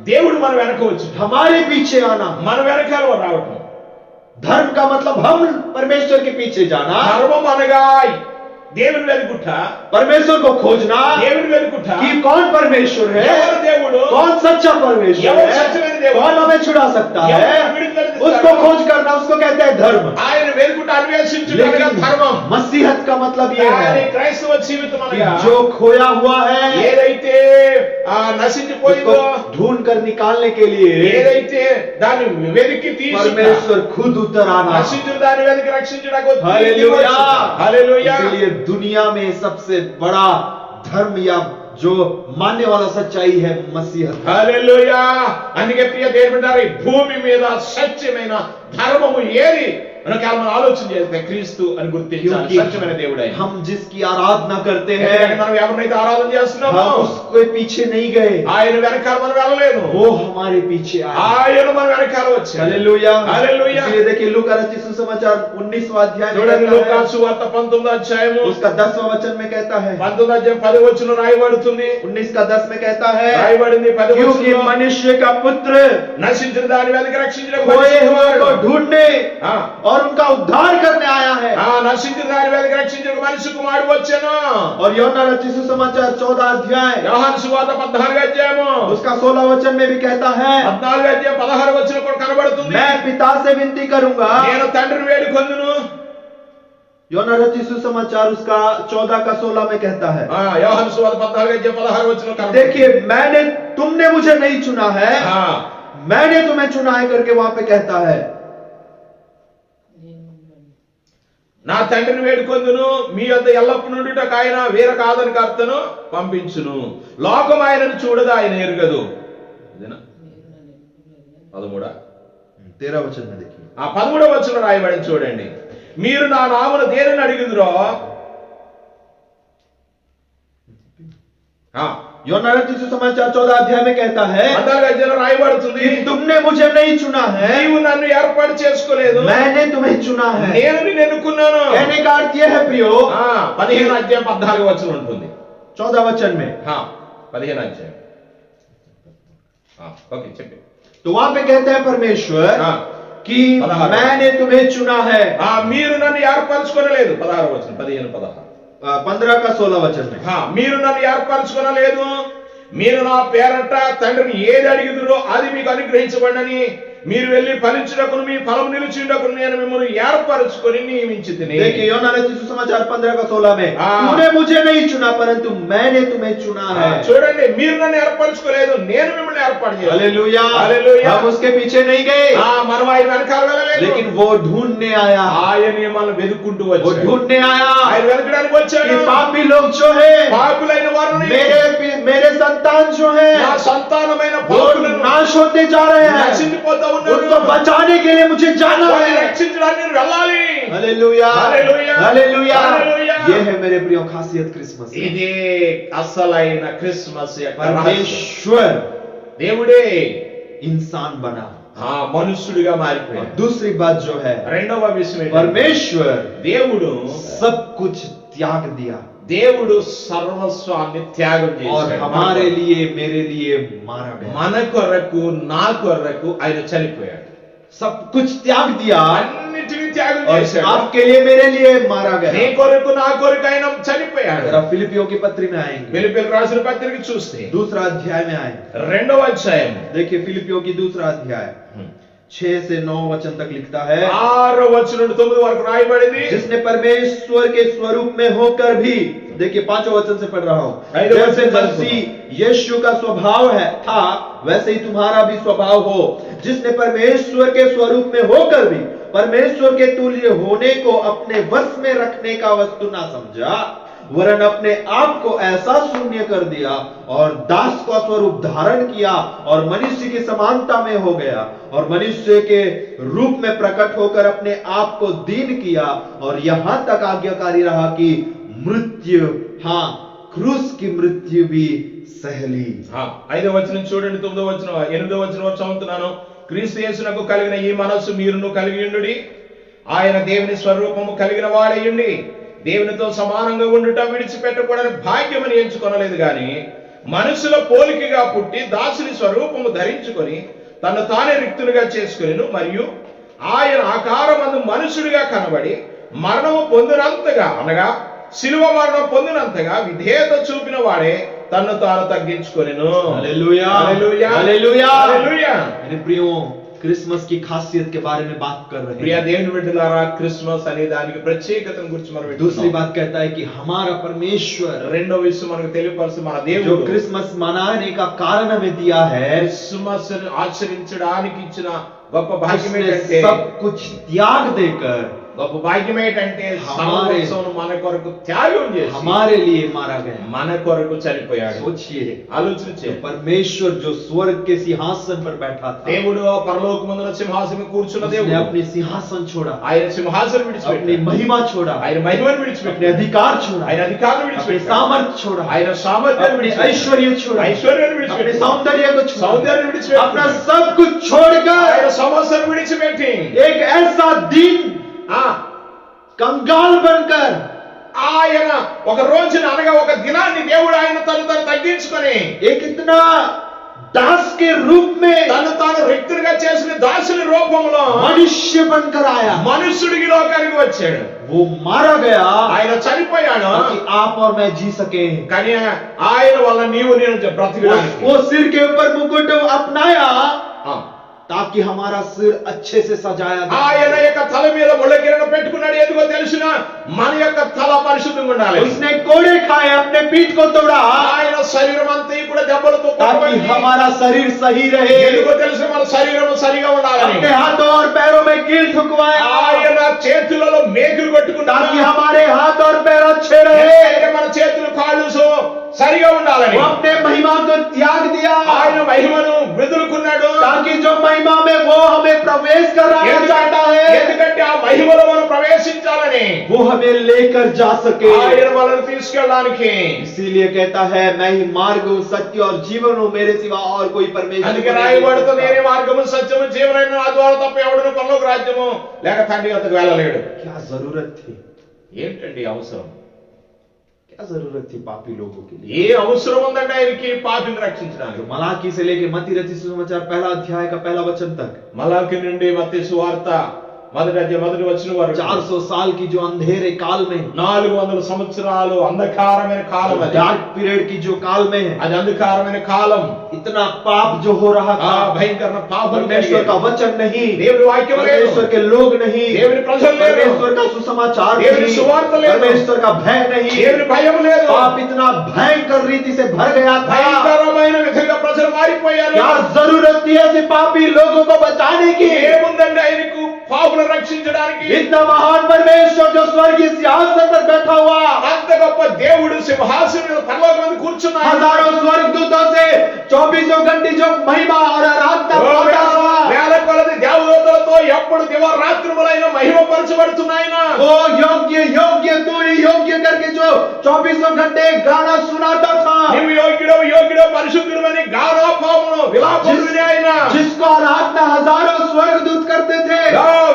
దేవుడు మన వెనక వచ్చి हमारे पीछे आना. మన వెనకాల రావటం. धर्म का मतलब हम परमेश्वर के पीछे जाना, ధర్మం అనగా దేవుని వెదుకుట, परमेश्वर को खोजना దేవుని వెదుకుట. कि कौन परमेश्वर है, ఎవరు దేవుడు, कौन सच्चा परमेश्वर ఎవరు है, సత్యమైన దేవుడు, कौन हमें छुड़ा सकता ఎవరు है, విడుదల उसको ఇస్తాడు. खोज करना, उसको कहते हैं धर्म. ఆయన వెదుకుట అన్వేషించుట అనగా लेकिन ధర్మం. मसीहत का मतलब ये కానీ है క్రైస్తవ జీవితం कि అనగా जो खोया हुआ है ఏదైతే నశించిపోయిందో, उसको ढूंढ कर निकालने के लिए ఏదైతే దాన్ని వెతికి తీసి परमेश्वर खुद उतर आना. నశించిన దాన్ని వెతికి రక్షించడానికి हालेलुया. హల్లెలూయా. इसलिए दुनिया में सबसे बड़ा धर्म या जो मानने वाला सच्चाई है मसीहत. హల్లెలూయా. అందుకే ప్రియ దేవుని బిడ్డలారా, ఈ భూమి మీద సత్యమైన ధర్మము ఏది అనగా మనం ఆలోచన చేస్తే క్రీస్తు అని గుర్తించాలి. क्योंकि సత్యమైన దేవుడు ఆయన. हम जिसकी आराधना करते ఎందుకంటే हैं, మనం ఎవరినైతే ఆరాధన చేస్తున్నామో हम उसके पीछे नहीं गए, ఆయన వెనకాల మనం వెళ్ళలేదు, वो हमारे पीछे आए. ఆయన మన వెనకాల వచ్చాడు. हालेलुया. हालेलुया. इसलिए देखिए लूका रचित सुसमाचार 19वां अध्याय में చూడండి, कहता లూకా है, సువార్త 19వ అధ్యాయము उसका 10वां वचन में कहता है, 19వ అధ్యాయం 10వ వచనం రాయబడుతుంది. 19 का 10 में कहता है, రాయబడింది 10వ क्योंकि వచనంలో, मनुष्य का पुत्र నశించిన దాని వెనక రక్షించడానికి खोए మనిషి हुए కుమారుడు. को ढूंढने ఆ, और उनका उद्धार करने आया है. నశించిన దాని వెనక రక్షించడానికి మనిషి కుమారుడు వచ్చాను. और यूहन्ना रचित सुसमाचार 14 अध्याय యోహాను సువార్త 14వ అధ్యాయము उसका 16 वचन में भी कहता है, 14వ అధ్యాయం 16వ వచనం కూడా కనబడుతుంది. मैं पिता से विनती करूंगा. నేను తండ్రిని వేడుకొందును. यूहन्ना रचित सुसमाचार उसका 14 का 16 में कहता है, యోహాను సువార్త 14వ అధ్యాయం 16వ వచనం కనబడుతుంది. देखिए तुमने मुझे नहीं चुना है, ఆ, मैंने तुम्हें चुना है करके वहां पे कहता है. నా తండ్రిని వేడుకొందును, మీ వద్ద ఎల్లప్పుడు నుండుటకు ఆయన వేరొక ఆదరణకర్తను పంపించును. లోకం ఆయనను చూడదు, ఆయన ఎరుగదు. ఇదేనా 13వ 13 वचन में देखिए, 13వ వచనం రాయబడింది చూడండి. మీరు నా నామమున దేనిని అడిగిదురో, यूहन्ना रचित सुसमाचार 14 अध्याय में कहता है 14వ అధ్యాయంలో రాయబడుతుంది, कि तुमने मुझे नहीं चुना है, నీవు నన్ను ఏర్పాటు చేసుకోలేదు, मैंने तुम्हें चुना है. నేను నిన్ను ఎన్నుకున్నాను. कहने का अर्थ यह है प्रियो, 15వ అధ్యాయం 14వ వచనం ఉంటుంది. 14 वचन में 15వ అధ్యాయం. ఓకే చెప్పండి. तो वहां पे कहते हैं परमेश्वर कि 16 मैंने तुम्हें चुना है. మీరు నన్ను ఏర్పరచుకోనలేదు. 16వ వచనం 15 15 का 16 वचन में, మీరు నన్ను ఏర్పరచుకోనలేదు, మీరు నా పేరట తండ్రిని ఏది అడిగిదురో అది మీకు అనుగ్రహించబడని, మీరు వెళ్ళి ఫలించుటకును మీ ఫలం నిలిచిండకును నేను మిమ్మల్ని ఏర్పరచుకొని నియమించితిని. देखिए यूहन्ना रचित सुसमाचार 15 का 16 में, हाँ। तूने मुझे नहीं चुना परंतु मैंने तुम्हें चुना है. చూడండి, మీరు నన్ను ఏర్పరచుకోలేదు, నేను మిమ్మల్ని ఏర్పాటు చేశాను. हालेलुया. हालेलुया. हम उसके पीछे नहीं गए, మనం ఆయన వెనకాల వెళ్ళలేదు, लेकिन वो ढूंढने आया, ఆయన మనల్ని వెతుక్కుంటూ वो వచ్చాడు. ढूंढने आया ఆయన వెతకడానికి వచ్చాడు. कि पापी लोग जो है, పాపులైన వారిని, मेरे संतान जो है, నా సంతానమైన वो పాపులను नाश होते जा रहे हैं. నశించిపోతా ఉన్నారు. उनको बचाने के लिए मुझे जाना వారిని है. రక్షించడానికి నేను వెళ్ళాలి. हालेलुया. हालेलुया. हालेलुया. हालेलुया. ये है मेरे प्रियो खासियत क्रिसमस. ఇది అసలైన క్రిస్మస్ యొక్క రహస్యం. परमेश्वर దేవుడే इंसान बना. మనుష్యుడిగా మారిపోయాడు. दूसरी बात जो है, రెండవ విషయం ఏంటంటే, परमेश्वर దేవుడు सब कुछ त्याग दिया దేవుడు సర్వస్వాన్ని త్యాగం और చేశాడు. हमारे लिए मेरे लिए मारा गया. మన కొరకు నా కొరకు ఆయన చనిపోయాడు. सब कुछ त्याग दिया అన్నిటిని త్యాగం और చేశాడు. आपके लिए मेरे लिए मारा నీ गया. కొరకు నా కొరకు ఆయన చనిపోయాడు. अगर आप फिलिपियों की पत्री में आएंगे, ఫిలిప్పీయులకు రాసిన పత్రిక చూస్తే दूसरा अध्याय में आएंगे, రెండవ అధ్యాయం देखिए फिलिपियों की दूसरा अध्याय 6 से 9 वचन तक लिखता है, 6వ వచనం నుండి 9 వరకు రాయబడింది. जिसने परमेश्वर के स्वरूप में होकर भी, देखिए 5वें वचन से पढ़ रहा हूं, आइए, जैसे वचन मसीह यीशु का स्वभाव था वैसे ही तुम्हारा भी स्वभाव हो, जिसने परमेश्वर के स्वरूप में होकर भी परमेश्वर के तुल्य होने को अपने वश में रखने का वस्तु ना समझा, वरन अपने आप को ऐसा शून्य कर दिया और दास का स्वरूप धारण किया और मनुष्य की समानता में हो गया और मनुष्य के रूप में प्रकट होकर अपने आप को दीन किया और यहां तक आज्ञाकारी रहा कि मृत्यु, हाँ, क्रूस की मृत्यु भी सहली। 5వ వచనం చూడండి, 9వ వచనం, 8వ వచనం చదువుతున్నాను. క్రీస్తు యేసునకు కలిగిన ఈ మనస్సు మీరును కలిగి ఉండుడి. ఆయన దేవుని స్వరూపము కలిగిన వాడయ్యుండి దేవునితో సమానంగా ఉండుట విడిచిపెట్టకూడని భాగ్యమని ఎంచుకొనలేదు గాని మనుషుల పోలికగా పుట్టి దాసుని స్వరూపము ధరించుకొని తను తానే రిక్తునిగా చేసుకొనెను. మరియు ఆయన ఆకారమందు మనుషుడిగా కనబడి మరణము పొందినంతగా, అనగా శిలువ మరణం పొందినంతగా విధేయత చూపిన వాడే తన్ను తాను తగ్గించుకొనెను. हालेलुया, हालेलुया, हालेलुया, हालेलुया. मेरे प्रियो, क्रिसमस की खासियत के बारे में बात कर रहे ప్రియ हैं। దేవుని బిడ్డలారా, క్రిస్మస్ అనే దానికి ప్రత్యేకతను గురించి మనం दूसरी వింటున్నాం. बात कहता है कि हमारा परमेश्वर రెండో విషయం మనకు తెలియపరుస్తూ మన जो దేవుడు क्रिसमस मनाने का कारण हमें दिया है, క్రిస్మస్ ఆచరించడానికి ఇచ్చిన గొప్ప భాగ్యం उसने ఏంటంటే, सब कुछ त्याग देकर గొప్ప భాగ్యం ఏంటంటే हमारे- సమస్తమును మన కొరకు త్యాగం చేసి हमारे लिए मारा गया। మన కొరకు చనిపోయాడు. सोचिए, ఆలోచన जो చేయండి. परमेश्वर जो स्वर्ग के सिंहासन पर बैठा था, దేవుడు పరలోకమందున సింహాసనం కూర్చున్న उसने దేవుడు अपनी सिंहासन छोड़ा, ఆయన సింహాసనం अपनी విడిచిపెట్టాడు, महिमा छोड़ा, ఆయన మహిమను अपने విడిచిపెట్టాడు, अधिकार छोड़ा, ఆయన అధికారం अपने విడిచిపెట్టాడు, सामर्थ्य छोड़ा, ఆయన సామర్థ్యాన్ని अपने విడిచిపెట్టాడు, ऐश्वर्य छोड़ा, ఐశ్వర్యాన్ని अपने విడిచిపెట్టాడు, सौंदर्य को छोड़ा, సౌందర్యాన్ని విడిచిపెట్టాడు, अपना सब कुछ छोड़कर ఆయన సమస్యను విడిచిపెట్టి एक ऐसा दिन ఆ कंगाल बनकर ఆయన ఒక రోజున, అనగా ఒక దినాన్ని దేవుడు ఆయన తను తగ్గించుకొని एक इतना दास के रूप में తను తాను రిక్తునిగా చేసిన దాసుని రూపంలో मनुष्य बनकर आया। మనుష్యుడికి లోకానికి వచ్చాడు. वो मारा गया ఆయన చనిపోయాడు, ताकि आप और मैं जी सके। కానీ ఆయన వల్ల నీవు నేను బ్రతికడానికి. वो सिर के ऊपर मुकुट अपनाया ఆ. ताकि हमारा सिर अच्छे से सजाया ఆయన गया। యొక్క తల మీద ముళ్ళకిరీటం పెట్టుకున్నాడు. ఎందుకో తెలుసిన, మన యొక్క తల పరిశుద్ధంగా ఉండాలి. उसने कोड़े खाए, अपने पीठ को तोड़ा ఆయన శరీరం అంతా కూడా దెబ్బలతో ताकि కొట్టబడింది. हमारा शरीर सही रहे। ఎందుకో తెలుసు, మన శరీరం సరిగా ఉండాలని. अपने हाथों और पैरों में कील ठुकवाया ఆయన చేతులలో మేకులు ताकि కొట్టుకున్నాడు. हमारे हाथ और पैर अच्छे रहे। ఎందుకంటే మన చేతులు కాళ్ళు సరిగా ఉండాలని. वो अपने महिमा को त्याग दिया ఆయన మహిమను వదులుకున్నాడు. ताकि जो महिमा में वो हमें प्रवेश कराना चाहता है, ఎందుకంటే ఆ మహిమలో మనం ప్రవేశించాలని, वो हमें लेकर जा सके। ఆయన మనల్ని తీసుకెళ్ళడానికి. इसीलिए कहता है, मैं ही मार्ग हूँ, सत्य और जीवन हूँ, मेरे सिवा और कोई परमेश्वर అందుకే को नहीं రాయబడుతుంది, देख నేనే सकता। మార్గము సత్యము జీవనైన నా ద్వారా తప్ప ఎవడును పరలోక రాజ్యము లేక తండ్రి వద్దకు వెళ్ళలేడు. क्या जरूरत थी, ఏంటండి అవసరం? क्या जरूरत थी पापी लोगों के लिए? ఏ అవసరం ఉందంటే ఆయనకి పాపిని రక్షించడానికి? तो मलाकी से लेके मत्ती रचित सुसमाचार पहला अध्याय का पहला वचन तक మలాకి నుండి మత్తయి సువార్త మొదటి అధ్యాయం మొదటి వచనం వరకు 400 साल की जो अंधेरे काल में, 400 సంవత్సరాలు అంధకారమైన కాలం అది. डार्क पीरियड की जो काल में है, అది అంధకారమైన కాలం. इतना पाप जो हो रहा ఆ था, భయంకర పాపం परमेश्वर का वचन नहीं, దేవుని వాక్యం లేదు, परमेश्वर के लोग नहीं, దేవుని ప్రజలు లేరు, परमेश्वर का सुसमाचार దేవుని नहीं, సువార్త లేదు, परमेश्वर का भय नहीं, దేవుని భయం లేదు. पाप इतना भयंकर रीति से भर गया था। భయంకరమైన విధంగా ప్రజలు మారిపోయారు. क्या जरूरत थी ऐसे पापी लोगों को बचाने की? ఏముందండి ఆయనకు పాపులను రక్షించడానికి? इतना महान परमेश्वर जो स्वर्गीय सिंहासन पर बैठा हुआ, అంత గొప్ప దేవుడు సింహాసనం మీద పరలోకం మీద కూర్చున్నాడు. हजारों स्वर्गदूतों से 24 घंटे जो महिमा और आराधना पाता हुआ, వేల కొలది దేవదూతలతో ఎప్పుడు దివారాత్రులైన మహిమపరచబడుతున్నాయన. वो योग्य योग्य तू ही योग्य करके जो 24 घंटे गाना सुनाता था, నీవు యోగ్యుడో పరిశుద్ధుడు అని గానాపామును విలాపములు వినే ఆయన, जिसको आराधना हजारों स्वर्गदूत करते थे,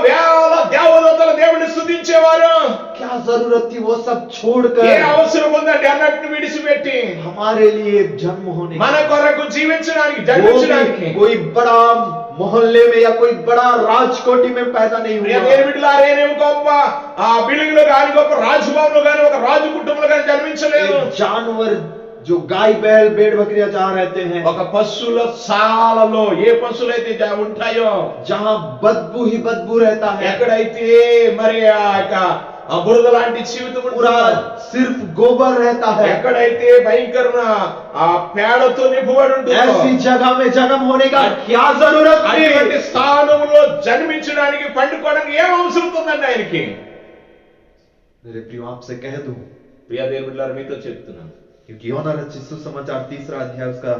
వేల దేవదూతలు దేవుడిని స్తుతించేవారు. क्या जरूरत थी वो सब ఏ छोड़कर అవసరం ఉందండి అన్నట్టు విడిచిపెట్టి हमारे लिए जन्म होने మన की? కొరకు జీవించడానికి, वो జన్మించడానికి. भी कोई बड़ा मोहल्ले में या कोई बड़ा राजकोटी में पैदा नहीं ప్రియ हुआ। దేవుని బిడ్డలారేనేం గొప్ప ఆ బిల్డింగ్ లో గాని, గొప్ప రాజభవనంలో గాని, ఒక రాజు కుటుంబంలో గాని జన్మించలేదు. एक जानवर जो गाय बैल भेड़ बकरियां जहाँ रहते हैं, ఒక పశువుల శాలలో ఏ పశువులైతే ఉంటాయో, जहाँ बदबू ही बदबू रहता है, ఎక్కడైతే మరి ఆ యొక్క ఆ బురద లాంటి జీవితం पूरा ఉంటుందో, सिर्फ गोबर रहता है, ఎక్కడైతే భయంకరమైన ఆ పేడతో నింపబడి ఉంటుందో, ऐसी जगह में जन्म होने का क्या जरूरत అటువంటి थी? స్థానంలో జన్మించడానికి, పండుకోవడానికి ఏం అవసరం ఉందండి ఆయనకి? मेरे प्रियो आपसे कह दूं, ప్రియ దేవుని బిడ్డలారా మీతో చెప్తున్నాను. क्योंकि यूहन्ना रचित सुसमाचार 3 अध्याय उसका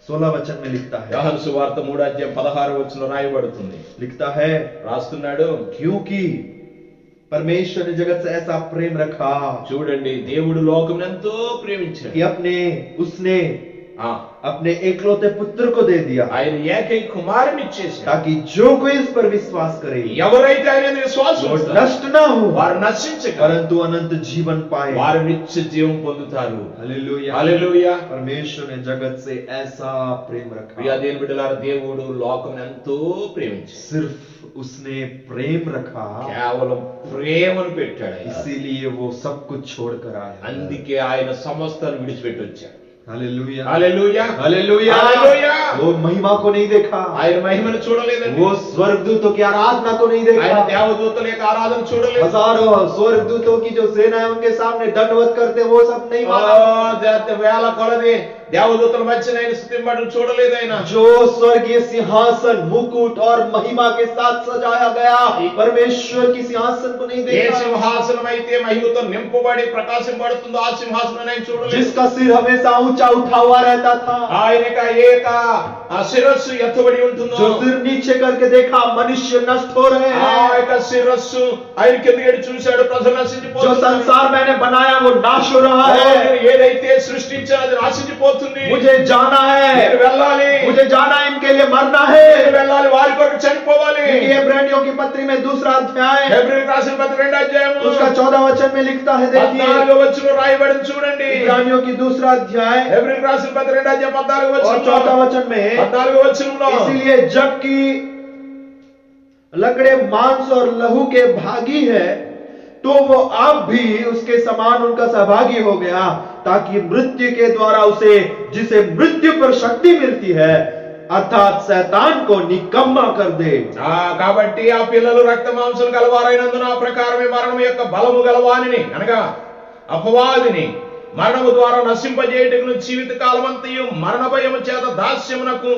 16 वचन में लिखता है, యోహాను సువార్త 3 అధ్యాయం 16 వచనం రాయబడుతుంది. लिखता है, రాస్తున్నాడు, क्योंकि परमेश्वर ने जगत से ऐसा प्रेम रखा చూడండి దేవుడు లోకం ఎంతో ప్రేమించాడు. कि उसने ఆ, अपने एकलौते पुत्र को दे दिया, ఆయన ఏకైక కుమారుని ఇచ్చేశాడు. ताकि जो कोई इस पर विश्वास करे ఎవరైతే ఆయన మీద విశ్వాసం वो ఉంచుతారో नष्ट ना हो వారు నశించక परंतु अनंत जीवन पाए। వారు నిత్య జీవం పొందుతారు. हालेलुया, హల్లెలూయా. परमेश्वर ने जगत से ऐसा प्रेम ప్రియ रखा, దేవుని బిడ్డలారా దేవుడు లోకం ఎంతో ప్రేమించాడు. सिर्फ उसने प्रेम रखा, కేవలం ప్రేమను పెట్టాడు ఆయన. इसीलिए वो सब कुछ छोड़कर आया। అందుకే ఆయన సమస్తాన్ని విడిచిపెట్టి వచ్చాడు. हालेलुया, హల్లెలూయా. हालेलुया, हालेलुया। वो महिमा को नहीं देखा, ఆయన మహిమను చూడలేదండి. वो स्वर्गदूतों की आराधना को नहीं ఆయన देखा, దేవదూతల యొక్క ఆరాధన చూడలేదు. हजारों स्वर्गदूतों की जो सेना है उनके सामने दंडवत करते वो सब नहीं माना। వేల కొలది దేవదూతల మధ్య ఆయన స్తుతింపడం చూడలేదు ఆయన. जो स्वर्गीय सिंहासन मुकुट और महिमा के साथ सजाया गया परमेश्वर की सिंहासन को नहीं ఏ देखा, సింహాసనం అయితే మహిమతో నింపబడి ప్రకాశింపబడుతుందో ఆ సింహాసనం ఆయన చూడలేదు. जिसका सिर हमेशा ऊंचा उठा हुआ रहता था, ఆయన ఆ శిరస్సు ఎత్తబడి ఉంటుందో, जो सिर नीचे करके देखा मनुष्य नष्ट हो रहे ఆ हैं, యొక్క శిరస్సు ఆయన కిందకి చూశాడు ప్రజలు जो నశించిపోతున్నారు. संसार मैंने बनाया वो नाश हो रहा है, ఏదైతే సృష్టించారో అది నశించిపోతుంది. मुझे जाना है, నేను వెళ్ళాలి, मुझे जाना है, इनके लिए मरना నేను है। వెళ్ళాలి, వారి కొరకు చనిపోవాలి. क्योंकि इब्रानियों की पत्री में 2 अध्याय హెబ్రీయులకు రాసిన పత్రిక 2 అధ్యాయము उसका 14 वचन में लिखता है, देखिए 14వ వచనం రాయబడింది చూడండి. इब्रानियों की 2 अध्याय హెబ్రీయులకు రాసిన పత్రిక 2 అధ్యాయం 14వ और వచనం 14 वचन में, 14వ వచనంలో इसीलिए जबकि लकड़े मांस और लहू के भागी है तो वो अब भी उसके समान उनका सहभागी हो गया, ताकि मृत्यु के द्वारा उसे जिसे मृत्यु पर शक्ति मिलती है अर्थात शैतान को निकम्मा कर दे। కాబట్టి ఆ పిల్లలు రక్త మాంసాలు గలవారైనందున ఆ ప్రకారమే మరణం యొక్క బలము గలవానిని అనగా అపవాదిని మరణము ద్వారా నశింపజేయుటకును జీవిత కాలమంతయు మరణ భయము చేత దాస్యమునకు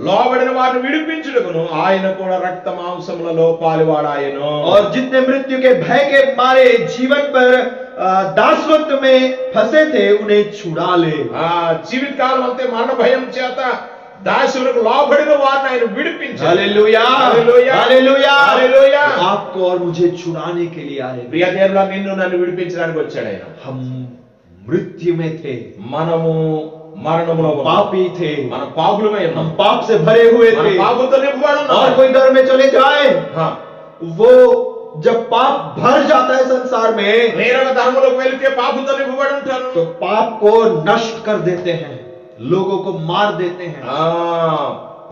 లోబడిన వారిని విడిపించుటకును ఆయన కూడా రక్త మాంసములలో పాలువాడాయను. और जितने मृत्यु के भय के मारे जीवन पर दासत्व में फंसे थे उन्हें छुड़ा ले। జీవిత కాలం అంతే మరణ భయం చేత దాసులకు లోబడిన వారిని ఆయన విడిపించాడు. हालेलुया, हालेलुया, हालेलुया, हालेलुया। आपको और मुझे छुड़ाने के लिए आए। ప్రియ దేవుడా, నిన్ను నన్ను విడిపించడానికి వచ్చాడు ఆయన. हम मृत्यु में थे, మనము మరణములో ఉన్నాం. पापी थे, మన పాపులమై ఉన్నాం. हम पाप से भरे हुए మన थे। పాపంతో నింపబడి ఉన్నాం. और कोई घर में चले जाए, हाँ। वो जब पाप भर जाता है संसार में నేరక ధర్మలోకి వెళితే పాపంతో నింపబడి ఉంటారు. तो पाप को नष्ट कर देते हैं, लोगों को मार देते हैं।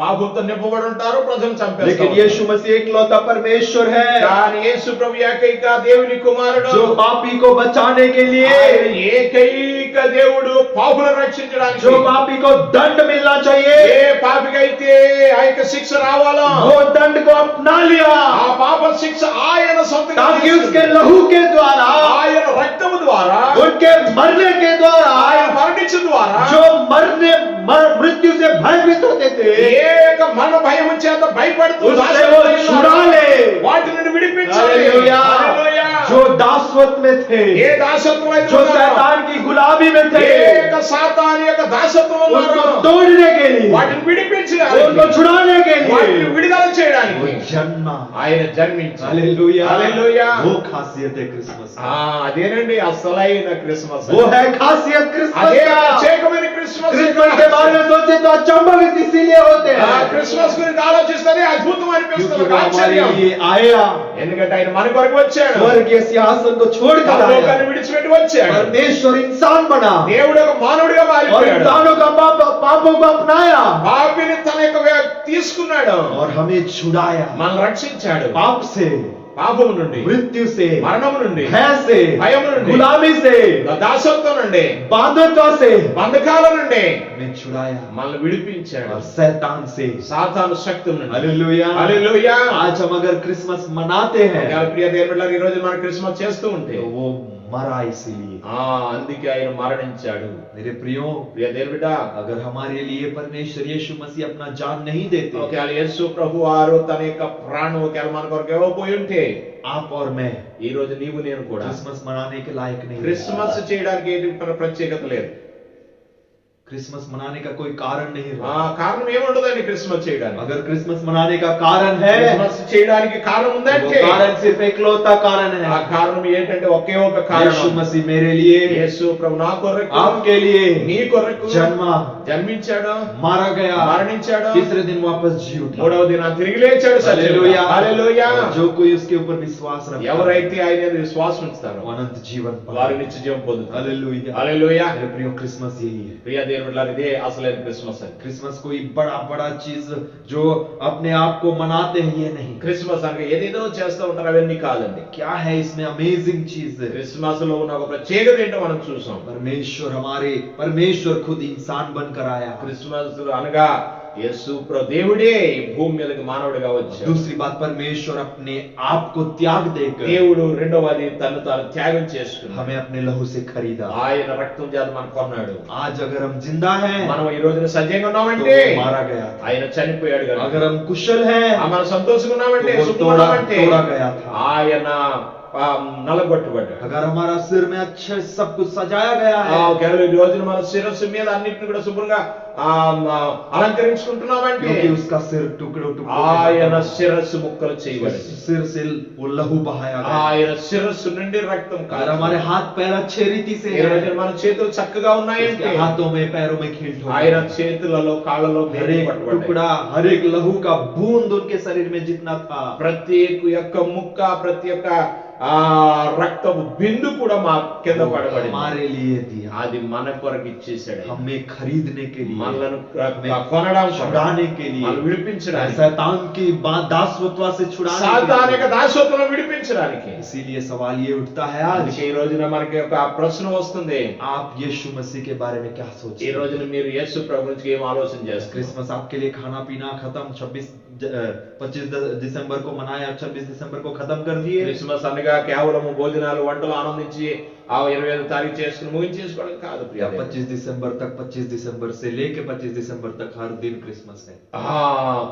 పాపంతో నింపబడి ఉంటారు, ప్రజలను చంపేస్తారు. लेकिन यीशु मसीह एकलौता परमेश्वर है కానీ యేసు ప్రభు ఏకైక దేవుని కుమారుడు, जो पापी को बचाने के ఆయన लिए, ఏకైక దేవుడు పాపులను రక్షించడానికి, जो पापी को दंड मिलना ఏ चाहिए పాపికైతే ఆ యొక్క శిక్ష రావాలో वो दंड को अपना लिया, ఆ పాప శిక్ష ఆయన సొంతంగా ताकि उसके తీసుకుని, लहू के द्वारा, ఆయన రక్తము ద్వారా, उनके मरने के द्वारा, ఆయన మరణించడం ద్వారా जो मृत्यु से भयभीत होते थे ఏక మన భయము చేత భయపడుతూ उससे वो छुड़ा ले। వాటి నుండి విడిపించాలి. हालेलुया, హల్లెలూయా. जो दासत्व में थे, ఏ దాసత్వం అయితే जो ఉన్నారో, शैतान की गुलामी में थे, ఏక సాతాను యొక్క దాసత్వం उनको ఉన్నారో, तोड़ने के लिए, వాటిని విడిపించడానికి, उनको छुड़ाने के వాటిని लिए విడుదల वो చేయడానికి जन्मा। ఆయన జన్మించాడు. हालेलुया, हालेलुया। वो खासियत है क्रिसमस की। అదేనండి అసలైన క్రిస్మస్. वो है खासियत क्रिसमस అదే का। ప్రత్యేకమైన క్రిస్మస్. क्रिसमस के बारे में सोचे तो अचंभित इसीलिए होते हैं క్రిస్మస్ గురించి ఆలోచిస్తేనే అద్భుతం क्योंकि అనిపిస్తుంది, वो हमारे ఆశ్చర్యం. लिए आया, ఎందుకంటే ఆయన మన కొరకు వచ్చాడు, स्वर्गीय सिंहासन को छोड़कर పరలోకాన్ని आया, విడిచిపెట్టి వచ్చాడు. परमेश्वर इंसान बना దేవుడు ఒక మానవుడిగా और మారిపోయాడు, इंसानों का पापों को अपनाया పాపిని తన యొక్క తీసుకున్నాడు, और हमें छुड़ाया మనల్ని రక్షించాడు. पाप से, పాపము నుండి, मृत्यु से, మరణము నుండి, भय से, భయం నుండి, गुलामी से, దాసత్వం నుండి, बांधत्व से బంధకాల నుండి हमें छुड़ाया మనల్ని విడిపించాడు, और शैतान से। సాతాను శక్తుల నుండి. हालेलुया, హల్లెలూయా. आज हम अगर क्रिसमस मनाते हैं ప్రియ దేవుళ్ళారా, ఈ రోజు మనం క్రిస్మస్ చేస్తూ ఉంటే तो वो मरा इसीलिए। అందుకే ఆయన మరణించాడు. मेरे प्रियो, ప్రియ దేవుడ, अगर हमारे लिए परमेश्वर यीशु मसीह अपना जान नहीं देते, ఒకవేళ యేసు ప్రభు వారు తన యొక్క ప్రాణం ఒకవేళ మన కొరకు ఇవ్వబోయి ఉంటే आप और मैं ఈ రోజు నీవు నేను కూడా क्रिसमस मनाने के लायक नहीं। క్రిస్మస్ చేయడానికి ఏంటి ప్రత్యేకత లేదు, क्रिसमस मनाने का कोई कारण नहीं ఆ रहा। కారణం ఏముండదండి క్రిస్మస్ చేయడానికి। अगर क्रिसमस मनाने का कारण है, క్రిస్మస్ చేయడానికి కారణం वो ఉందంటే कारण सिर्फ एकलौता कारण ఆ है। కారణం ఏంటంటే ఒకే ఒక यीशु కారణం, मसीह मेरे लिए, యేసు ప్రభు నా కొరకు आपके लिए నీ కొరకు जन्मा, జన్మించాడు, मारा गया, మరణించాడు, तीसरे दिन वापस जी उठा। మూడవ దినాన తిరిగి లేచాడు। हालेलुया, హల్లెలూయా। जो कोई उसके ऊपर विश्वास रखता है, ఎవరైతే ఆయన మీద విశ్వాసం ఉంచుతారో वो अनंत जीवन వారు पाए। నిత్య జీవం పొందుతారు। हालेलुया। హల్లెలూయా। मेरे प्रियो, क्रिसमस यही है। ప్రియ దేవుని ఇదే అసలైన క్రిస్మస్ అని। क्रिसमस कोई बड़ा बड़ा चीज जो अपने आप को मनाते हैं ये नहीं। క్రిస్మస్ అనగా ఏదేదో చేస్తూ ఉంటారు అవన్నీ కాదండి। क्या है इसमें अमेजिंग चीज है? క్రిస్మస్ లో ఉన్న ఒక ప్రత్యేకత ఏంటో మనం చూసాం। परमेश्वर खुद इंसान बनकर आया। క్రిస్మస్ అనగా యేసు దేవుడే ఈ భూమి మీదకి మానవుడిగా వచ్చాడు। दूसरी बात, परमेश्वर अपने आप को त्याग देकर దేవుడు రెండవది తను తాను త్యాగం చేసుకున్నాడు, हमें अपने लहू से खरीदा। ఆయన రక్తం చేత మనం కొన్నాడు। आज अगर हम जिंदा हैं మనం ఈ రోజున సజీవంగా तो ఉన్నామంటే वो मारा गया था। ఆయన చనిపోయాడు కదా। अगर हम कुशल हैं మనం సంతోషంగా ఉన్నామంటే तो वो సుఖంగా ఉన్నామంటే तोड़ा गया था। ఆయన నలగొట్టబడ్డాడు। अगर हमारा सिर में अच्छे सब कुछ सजाया गया है కేవలం ఈ రోజున మన శిరస్సు మీద అన్నిటిని కూడా శుభ్రంగా అలంకరించుకుంటున్నామంటే क्योंकि उसका सिर टुकड़ों ఆయన శిరస్సు ముక్కలు చేయబడింది, सिर से वो लहू बहाया गया। ఆయన శిరస్సు నుండి రక్తం अगर हमारे हाथ पैर अच्छे रीति से ఈ రోజున మన చేతులు చక్కగా ఉన్నాయంటే उसके हाथों में पैरों में खींच हो ఆయన చేతులలో కాళ్ళలో हर మేకులు एक పట్టబడ్డాయి। टुकड़ा, हर एक लहू का बूंद उनके शरीर में जितना था, ప్రతి యొక్క ముక్క, ప్రతి ఒక్క రక్తపు బిందు కూడా మా కింద పడబడింది। हमारे लिए दिया। అది మన కొరకు ఇచ్చేసాడు, हमें खरीदने के लिए, మనలను కొనడానికి, छुड़ाने के लिए, మనల్ని విడిపించడానికి, शैतान की दासत्व से छुड़ाने సాతాను के యొక్క దాసత్వం విడిపించడానికి। लिए। इसीलिए सवाल ये उठता है आज, అందుకే ఈ రోజున మనకి ఒక ప్రశ్న వస్తుంది, आप यीशु मसीह के बारे में क्या ఈ सोचते हैं? రోజున మీరు యేసు ప్రభు గురించి ఏం ఆలోచన చేస్తారు? क्रिसमस आपके लिए खाना पीना खत्म, 25 दिसंबर को मनाया, 26 दिसंबर को खत्म कर दिए। క్రిస్మస్ అనగా కేవలం భోజనాలు వంటలు ఆనందించి ఆ 25వ తారీఖు చేసుకుని ముగించేసుకోవడం కాదు ప్రియ या 25 दिसंबर तक, 25 दिसंबर से लेके 25 दिसंबर तक हर दिन क्रिसमस है।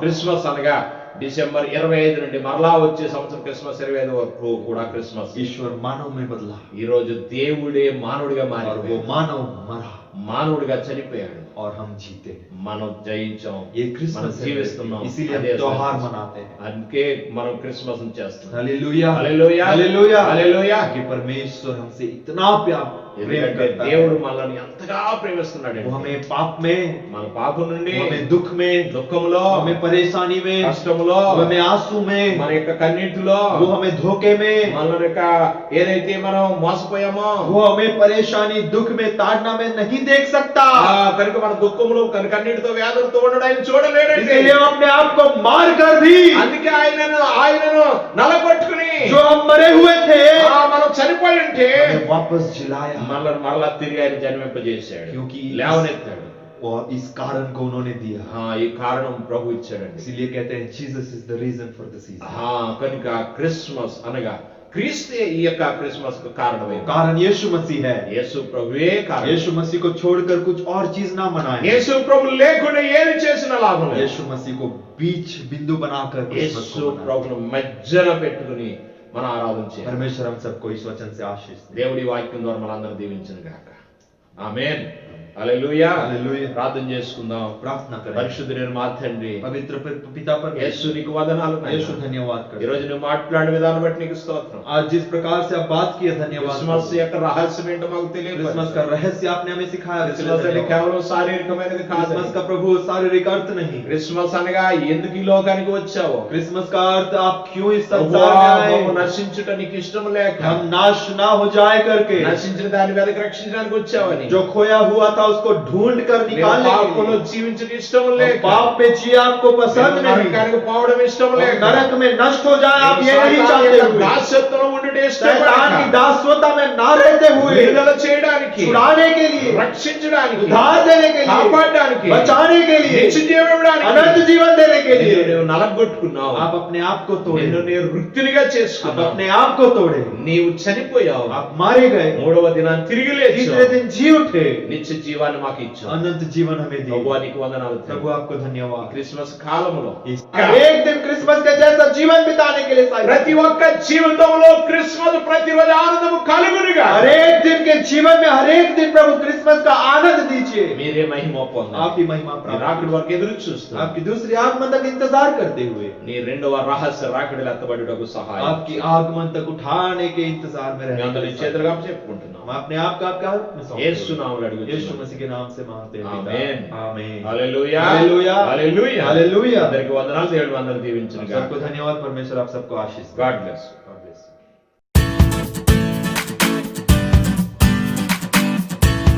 క్రిస్మస్ అనగా డిసెంబర్ 25 నుండి మరలా వచ్చే సంవత్సరం క్రిస్మస్ 25 వరకు కూడా క్రిస్మస్। ईश्वर मानव में बदला ఈ రోజు దేవుడే మానవుడిగా और वो మారిపోయాడు, मानव मरा మానవుడిగా చనిపోయాడు, और हम जीते। మనం జయించాం, ये మనం क्रिसमस है, జీవిస్తున్నాం, इसीलिए అదే हम त्योहार సంతోషం। मनाते हैं। అందుకే మనం క్రిస్మస్ చేస్తున్నాం। हालेलुया, हालेलुया, हालेलुया, हालेलुया। कि परमेश्वर हमसे इतना प्रेम ఎందుకంటే करता है। దేవుడు మనల్ని ఎంతగా ప్రేమిస్తున్నాడు, वो हमें पाप में, మన పాపం నుండి, वो हमें दुख में, దుఃఖములో, वो हमें परेशानी में, కష్టములో, वो हमें आंसू में, మన యొక్క కన్నీటిలో, वो हमें धोखे में, మన యొక్క ఏదైతే మనం మోసపోయామో वो हमें परेशानी दुख में ताड़ना में नहीं देख सकता। కనుక మన దుఃఖములో కన్నీటితో వ్యాధులతో ఉండడం ఆయన చూడలేడండి। इसलिए हम अपने आप को मार कर भी, అందుకే ఆయనను నలగొట్టుకుని जो हम मरे हुए थे, మనం చనిపోయి ఉంటే हमें वापस जिलाया। మళ్ళా తిరిగి ఆయన జన్మింపజేశాడు, क्योंकि లేవనెత్తాడు। और इस कारण को उन्होंने दिया। ఈ కారణం ప్రభు ఇచ్చాడండి। इसीलिए कहते हैं Jesus is the reason for the season. కనుక క్రిస్మస్ అనగా క్రీస్తే ఈ యొక్క క్రిస్మస్ కు కారణమైంది। कारण यीशु मसीह है। యేసు ప్రభువే కారణం। यीशु मसीह को छोड़कर कुछ और चीज ना मनाएं। యేసు ప్రభు లేకుండా ఏది చేసిన లాభం లేదు। यीशु मसीह को बीच बिंदु बनाकर क्रिसमस యేసు को मनाएं। ప్రభును మధ్యలో పెట్టుకుని మనం ఆరాధన చేయాలి। परमेश्वर हम सबको इस वचन से आशीष दे। దేవుడి వాక్యం ద్వారా మనందరం దీవించును గాక। ఆమేన్, హల్లెలూయా। హల్లెలూయా। ప్రార్థన చేసుకుందాం। प्रार्थना करें। పరిశుద్ధుడైన మా తండ్రి, पवित्र पिता पर యేసు నీకు వందనాలు నాయనా। यीशु धन्यवाद ఈ करते రోజు నువ్వు మాట్లాడిన విధానం బట్టి నీకు స్తోత్రం। आज जिस प्रकार से आप बात किए धन्यवाद। క్రిస్మస్ యొక్క రహస్యం ఏంటో మాకు क्रिसमस का తెలియదు। रहस्य आपने हमें सिखाया। క్రిస్మస్ అంటే కేవలం శారీరకమైనది కాదు। क्रिसमस का प्रभु शारीरिक अर्थ नहीं। క్రిస్మస్ అనగా ఎందుకు ఈ లోకానికి వచ్చావో, क्रिसमस का अर्थ आप क्यों इस ప్రభువా, संसार में నువ్వు आए, నశించుట నీకు ఇష్టం లేక, हम नाश ना हो जाए करके, నశించిన దాని మీదకి రక్షించడానికి వచ్చావని, जो खोया हुआ था उसको ढूंढ कर निकालने के పాపంలో लिए, జీవించడం ఇష్టం हम లేక, पाप पे जिए आपको पसंद नहीं, నరకానికి పోవడం ఇష్టం हम లేక, नरक में नष्ट हो जाए आप ये नहीं సాతాను चाहते యొక్క हुए, దాస్యత్వంలో ఉండుట ఇష్టం शैतान की లేక, दासवता में ना रहते हुए, విడుదల చేయడానికి, छुड़ाने के लिए, రక్షించడానికి, उद्धार देने के लिए, కాపాడడానికి, बचाने के लिए, నిత్య జీవం ఇవ్వడానికి, अनंत जीवन देने के लिए, నువ్వు నలగొట్టుకున్నావు। आप अपने आप को तोड़े, నిన్ను నీ వృత్తినిగా आप చేసుకున్నావు। अपने आप को तोड़े, నీవు చనిపోయావు, आप मारे गए, మూడవ దినాన్ని తిరిగి तीसरे లేచావు, दिन जी उठे, నిత్య జీవాన్ని మాకు ఇచ్చావు. अनंत जीवन हमें दी। ప్రభువా నీకు వందనాలు తండ్రి. प्रभु आपको धन्यवाद। క్రిస్మస్ కాలంలో हर एक दिन क्रिसमस का जैसा जीवन बिताने के लिए ప్రతి ఒక్క జీవితంలో క్రిస్మస్ ప్రతిరోజు ఆనందము కలుగునుగా. हर एक दिन के जीवन में हर एक दिन प्रभु क्रिसमस का आनंद दीजिए। మీరే మహిమ పొందండి. आपकी महिमा నీ प्राप्त రాకడి వరకు ఎదురు చూస్తూ आपकी दूसरी आगमन तक इंतजार करते हुए నీ రెండవ రహస్య రాకడిలో ఎత్తబడుటకు సహాయం. आपकी आगमन तक उठाने के इंतजार में మీ रहने అందరి के लिए చేతులుగా చెప్పుకుంటున్నాం. हम अपने आप का आपका हाथ में सौंपते యేసు हुए నామములో यीशु అడుగుచున్నాం. मसीह के नाम से मांगते हैं पिता। ఆమేన్. आमीन। హల్లెలూయా. హల్లెలూయా. హల్లెలూయా. హల్లెలూయా. అందరికీ వందనాలు. దేవుడు అందరిని దీవించును గాక. सबको धन्यवाद। परमेश्वर आप सबको आशीष दे। God bless.